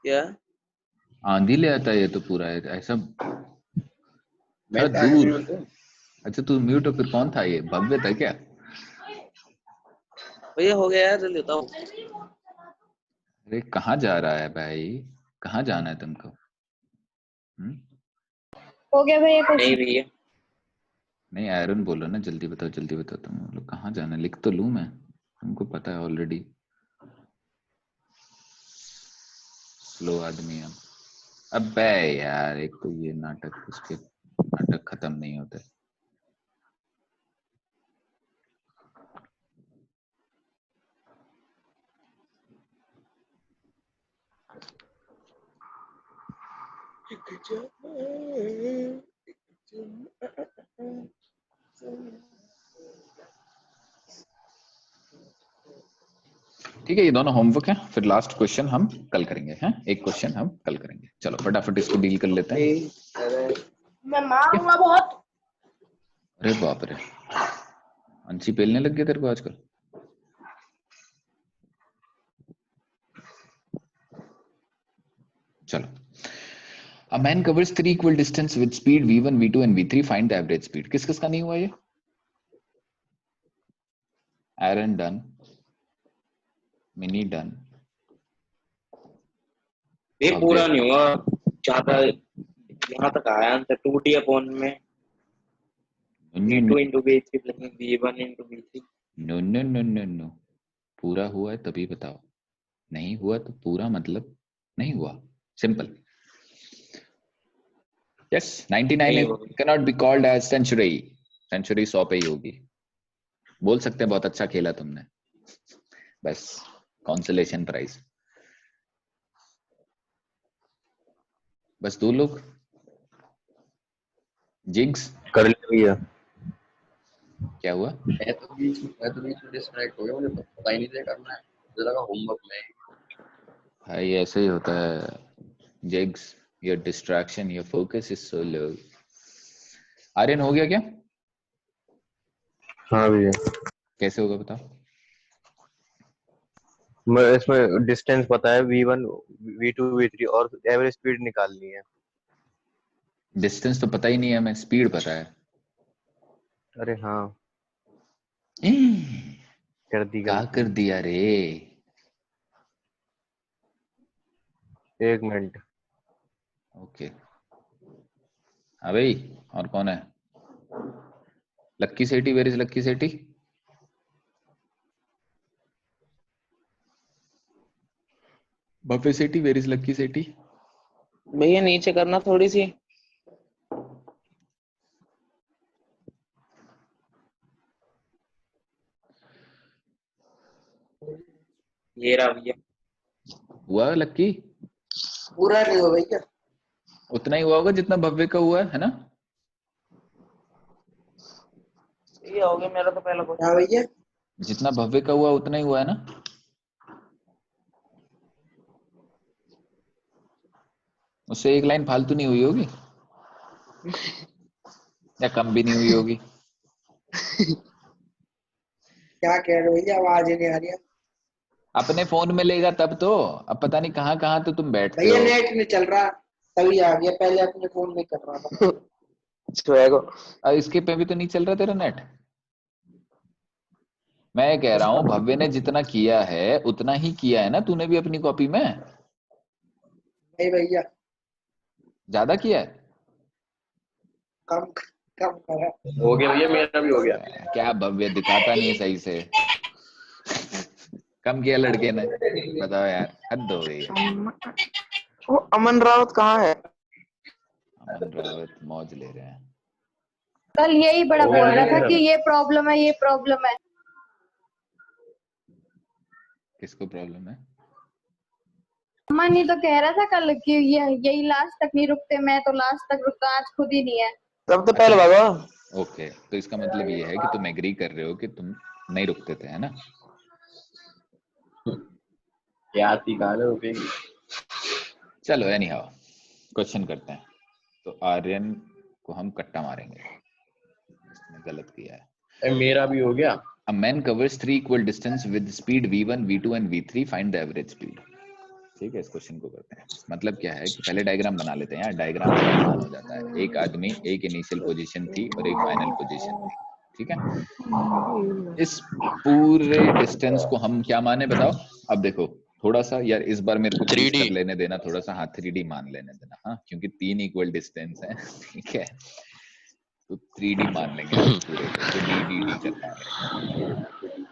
क्या? आंधी ले आता है ये तो पूरा है ऐसा। मैं थोड़ा दूर। अच्छा तू म्यूट हो, फिर कौन था ये, भव्य था क्या? भैया हो गया यार, जल्दी बताओ। अरे कहाँ जा रहा है भाई, कहाँ जाना है तुमको? हो गया भैया कुछ? नहीं भैया, नहीं आयरन बोलो ना, जल्दी बताओ जल्दी बताओ। तुम लोग कहाँ जाना है, लिख तो लूं मैं, तुमको पता है ऑलरेडी। स्लो आदमी हम। अबे यार, एक तो ये नाटक, उसके नाटक खत्म नहीं होते। ठीक है, ये दोनों होमवर्क है, फिर लास्ट क्वेश्चन हम कल करेंगे। हैं, एक क्वेश्चन हम कल करेंगे। चलो फटाफट इसको डील कर लेते हैं। मैं मारूंगा बहुत। अरे बाप रे, अंशी पेलने लग गया तेरे को आजकल। चलो, a man covers 3 equal distance with speed v1 v2 and v3, find the average speed। किस किस का नहीं हुआ ये? एरन डन, मिनी डन। ये पूरा नहीं हुआ, ज्यादा यहाँ तक आया आंसर 2d अपॉन में v2 into v3 plus v1 into v3। No no no no no, पूरा हुआ है तभी बताओ, नहीं हुआ तो पूरा मतलब नहीं हुआ, simple. Yes, 99 cannot be called as century. Century 100 पे ही होगी। बोल सकते हैं बहुत अच्छा खेला तुमने, बस कॉन्सोलेशन प्राइज। बस 2 लोग। जिग्स कर लिया भैया। क्या हुआ? मैं तो बीच में डिस्कनेक्ट हो गया, मुझे पता ही नहीं था करना है, मुझे लगा होमवर्क में। भाई ऐसे ही होता है Jigs, your distraction, your focus is so low. Aryan हो गया क्या? हाँ भैया, कैसे होगा बताओ? मैं इसमें डिस्टेंस पता है, V1 V2 V3 और एवरेज स्पीड निकालनी है। डिस्टेंस तो पता ही नहीं है, हमें स्पीड पता है। अरे हाँ, कर दी क्या गलती। कर दिया रे? 1 मिनट। ओके हाँ भाई, और कौन है? Lucky Sethi, where is Lucky Sethi? Bhavya Sethi, where is Lucky Sethi? भैया नीचे करना थोड़ी सी। ये रहा भैया। हुआ लक्की? पूरा नहीं हो भैया। उतना ही हुआ होगा जितना भव्य का हुआ है ना? ये हो गया मेरा तो पहला क्वेश्चन। हाँ भैया, जितना भव्य का हुआ उतना ही हुआ है ना? उससे 1 लाइन फालतू नहीं हुई होगी या कम भी नहीं हुई होगी? क्या कह रहे हो भैया, आवाज ही नहीं आ रही है। अपने फोन में लेगा तब तो। अब पता नहीं कहाँ कहाँ तो तुम बैठते भैया हो। नेट नहीं चल रहा, तभी आ गया। पहले अपने फोन में कर रहा था। स्वैगो। और इसके पे भी तो नहीं चल रहा तेरा नेट। मैं कह रहा हूँ भव्य ने जितना किया है उतना ही किया है ना तूने भी अपनी कॉपी में? नहीं भैया, ज्यादा किया है? कम कम करा। हो गया भैया, मेरा भी हो गया। क्या भव्य दिखाता नहीं सही से? कम किया लड़के ने, बताओ यार, हद हो गई है। वो अमन रावत कहाँ है? अमन रावत मौज ले रहे हैं। कल यही बड़ा हो बोल गया रहा था मेरा। कि ये प्रॉब्लम है, ये प्रॉब्लम है। किसको प्रॉब्लम है? अमन ही तो कह रहा था कल कि ये यही लास्ट तक नहीं रुकते, मैं तो लास्ट तक रुकता, आज खुद ही नहीं है। सबसे पहले भागो। ओके, तो इसका मतलब ये है कि तुम एग्री कर रहे हो कि तुम नहीं रुकते थे, है ना? याद ही कहा ना रुकेगी। चलो एनी हाउ क्वेश्चन करते हैं। तो आर्यन को हम कट्टा मारेंगे, इसने गलत किया है। मेरा भी हो गया। A man covers 3 equal distance with speed v1, v2 and v3. Find the average speed. ठीक है, इस क्वेश्चन को करते हैं। मतलब क्या है कि पहले डायग्राम बना लेते हैं यार, डायग्राम से आसान हो जाता है। एक आदमी, एक इनिशियल पोजीशन थी और एक फाइनल पोजीशन थी, ठीक है? इस पूरे डिस्टेंस को हम क्या माने बताओ? अब देखो थोड़ा सा यार, इस बार मेरे को प्लीज 3D कर लेने देना थोड़ा सा। हाँ 3D मान लेने देना, हाँ, क्योंकि 3 इक्वल डिस्टेंस है, ठीक है? तो 3D मान लेंगे हम पूरे को, तो डी करना है।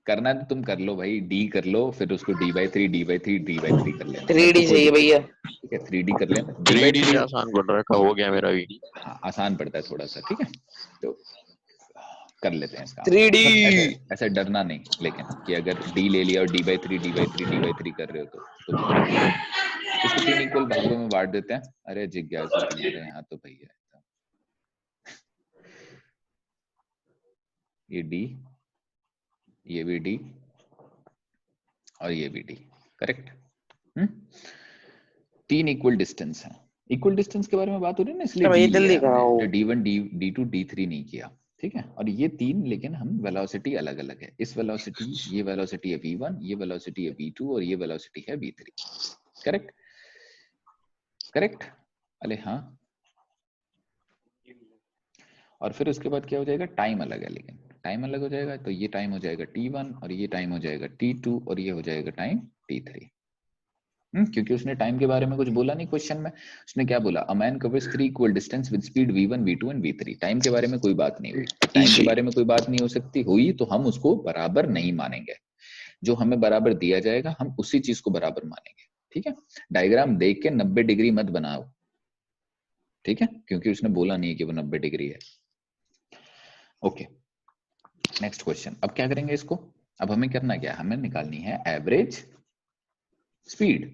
करना है तो तुम कर लो भाई, डी कर लो, फिर उसको d/3 कर लेना। 3D चाहिए भैया। ठीक है, 3D कर लेना। 3D से d/3 आसान पड़ रहा है, हो गया मेरा भी। हाँ आसान पड़ता है थोड़ा सा, ठीक है? तो कर लेते हैं इसका। 3D। मतलब ऐसे डरना नहीं, लेकिन कि अगर d ले लिया और d/3 कर रहे हो तो भी कर लो। इसको 3 इक्वल भागों में बांट देते हैं। अरे जिज्ञासु तुम्हारे यहाँ तो भैया, ये d, ये भी d और ये भी d, करेक्ट? 3 इक्वल डिस्टेंस है। इक्वल डिस्टेंस के बारे में बात हो रही है ना, इसलिए भैया d जल्दी लिया कराओ। हमने, d1 d2 d3 नहीं किया, ठीक है? और ये 3, लेकिन हम वेलोसिटी अलग अलग है। इस वेलोसिटी, ये वेलोसिटी है v1, ये वेलोसिटी है v2 और ये वेलोसिटी है v3, करेक्ट? करेक्ट? अरे हाँ। और फिर उसके बाद क्या हो जाएगा? टाइम अलग है, लेकिन टाइम अलग हो जाएगा। तो ये टाइम हो जाएगा t1 और ये टाइम हो जाएगा t2 और ये हो जाएगा टाइम t3। क्योंकि उसने टाइम के बारे में कुछ बोला नहीं क्वेश्चन में। उसने क्या बोला? अ man covers 3 equal distance with speed v1, v2 and v3। Time के बारे में कोई बात नहीं हुई। टाइम के बारे में कोई बात नहीं हो सकती, हुई तो हम उसको बराबर नहीं मानेंगे। जो हमें बराबर दिया जाएगा हम उसी चीज को बराबर मानेंगे, ठीक है? डायग्राम देख के 90 डिग्री मत बनाओ, ठीक है? क्योंकि उसने बोला नहीं कि वो 90 डिग्री है। Okay, next question. अब क्या करेंगे इसको? अब हमें करना क्या है? हमें निकालनी है एवरेज स्पीड।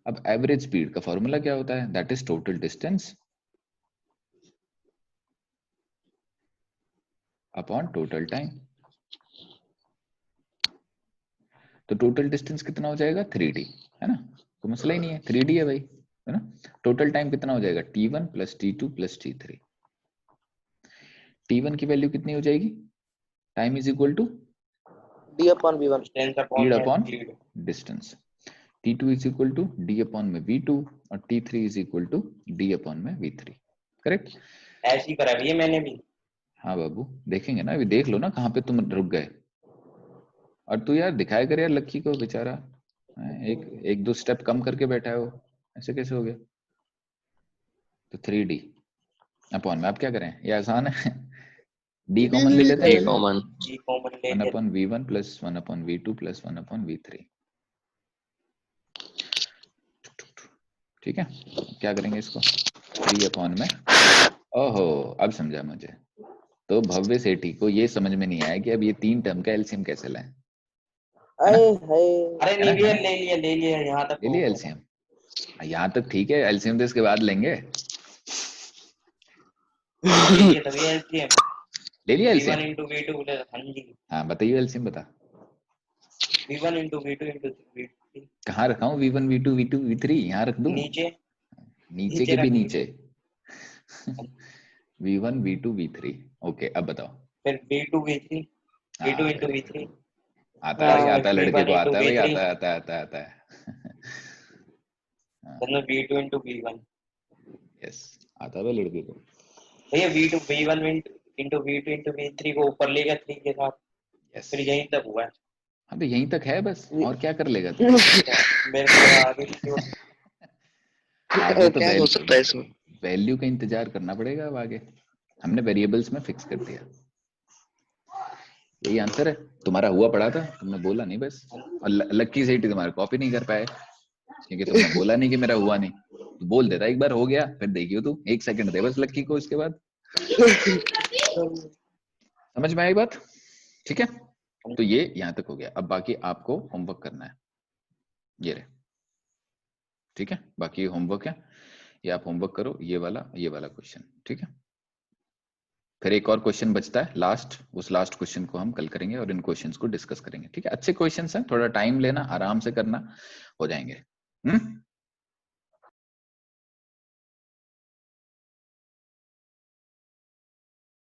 अब एवरेज स्पीड का फॉर्मूला क्या होता है? That is total distance upon total time. तो टोटल डिस्टेंस कितना हो जाएगा? 3d, है ना? तो मसला ही नहीं है, 3d है भाई, है ना? टोटल टाइम कितना हो जाएगा? t1 plus t2 plus t3। t1 की वैल्यू कितनी हो जाएगी? Time is equal to D upon V1 distance speed upon speed. Distance. t2 is equal to d upon में v2 और t3 is equal to d upon में v3। करेक्ट? ऐसे ही करा भैया मैंने भी। हाँ बाबू, देखेंगे ना, अभी देख लो ना कहाँ पे तुम रुक गए। और तू यार दिखाया कर यार लक्की को, बेचारा एक दो स्टेप कम करके बैठा है वो, ऐसे कैसे हो गया? तो 3d अपॉन में आप क्या करें, ये आसान है, d कॉमन ले लेते हैं, कॉमन जी कॉमन ले 1 लेते। Upon v1 plus 1 upon v2 plus 1 upon v3। ठीक है, क्या करेंगे इसको? 3 अपॉन में, ओहो अब समझा मुझे। तो भव्य सेठी को ये समझ में नहीं आया कि अब ये 3 टर्म का एलसीएम कैसे लाएं। अरे हाय अरे है ना? नहीं भैया ले लिया यहाँ तक ले लिया एलसीएम, यहाँ तक ठीक है, एलसीएम तो इसके बाद लेंगे। ले लिया तभी एलसीएम। ले लिया V1 LCM? into V2 plus, हाँ जी, हाँ बताइए एलसीएम बता। V1 into V2 into V3। कहाँ रखा हूँ? V1 V2 V2 V3 यहाँ रख दूं? नीचे नीचे के भी रख दी। नीचे। V1 V2 V3। ओके अब बताओ। फिर V2 V3 हाँ, V2 into very V3। good. आता है भाई, आता है, लड़के V1 को into आता है भाई, V3 आता है आता है आता है आता है। फिर में V2 into V1। यस, आता है भाई लड़के को। भैया V1 into V2 into V3 को ऊपर ले गया 3 के साथ, यस, फिर यहीं तक हुआ है। हाँ तो यहीं तक है बस, और क्या कर लेगा तू? मेरे को आगे की ओर आगे तो क्या हो सकता है इसमें? वैल्यू का इंतजार करना पड़ेगा अब आगे। हमने वेरिएबल्स में फिक्स कर दिया, यही आंसर है। तुम्हारा हुआ पड़ा था, तुमने बोला नहीं बस, और लक्की सेठी तुम्हारा कॉपी नहीं कर पाए क्योंकि तुमने बोला नहीं कि मेरा हुआ नहीं। तो बोल देता एक बार हो गया, फिर देखियो तू, 1 सेकंड दे बस लक्की को, इसके बाद समझ में आई बात? ठीक है, तो ये यहां तक हो गया। अब बाकी आपको होमवर्क करना है, ये रहे, ठीक है? बाकी होमवर्क है, ये आप होमवर्क करो, ये वाला क्वेश्चन, ठीक है? फिर एक और क्वेश्चन बचता है लास्ट, उस लास्ट क्वेश्चन को हम कल करेंगे और इन क्वेश्चंस को डिस्कस करेंगे, ठीक है? अच्छे क्वेश्चंस हैं, थोड़ा टाइम लेना, आराम से करना, हो जाएंगे।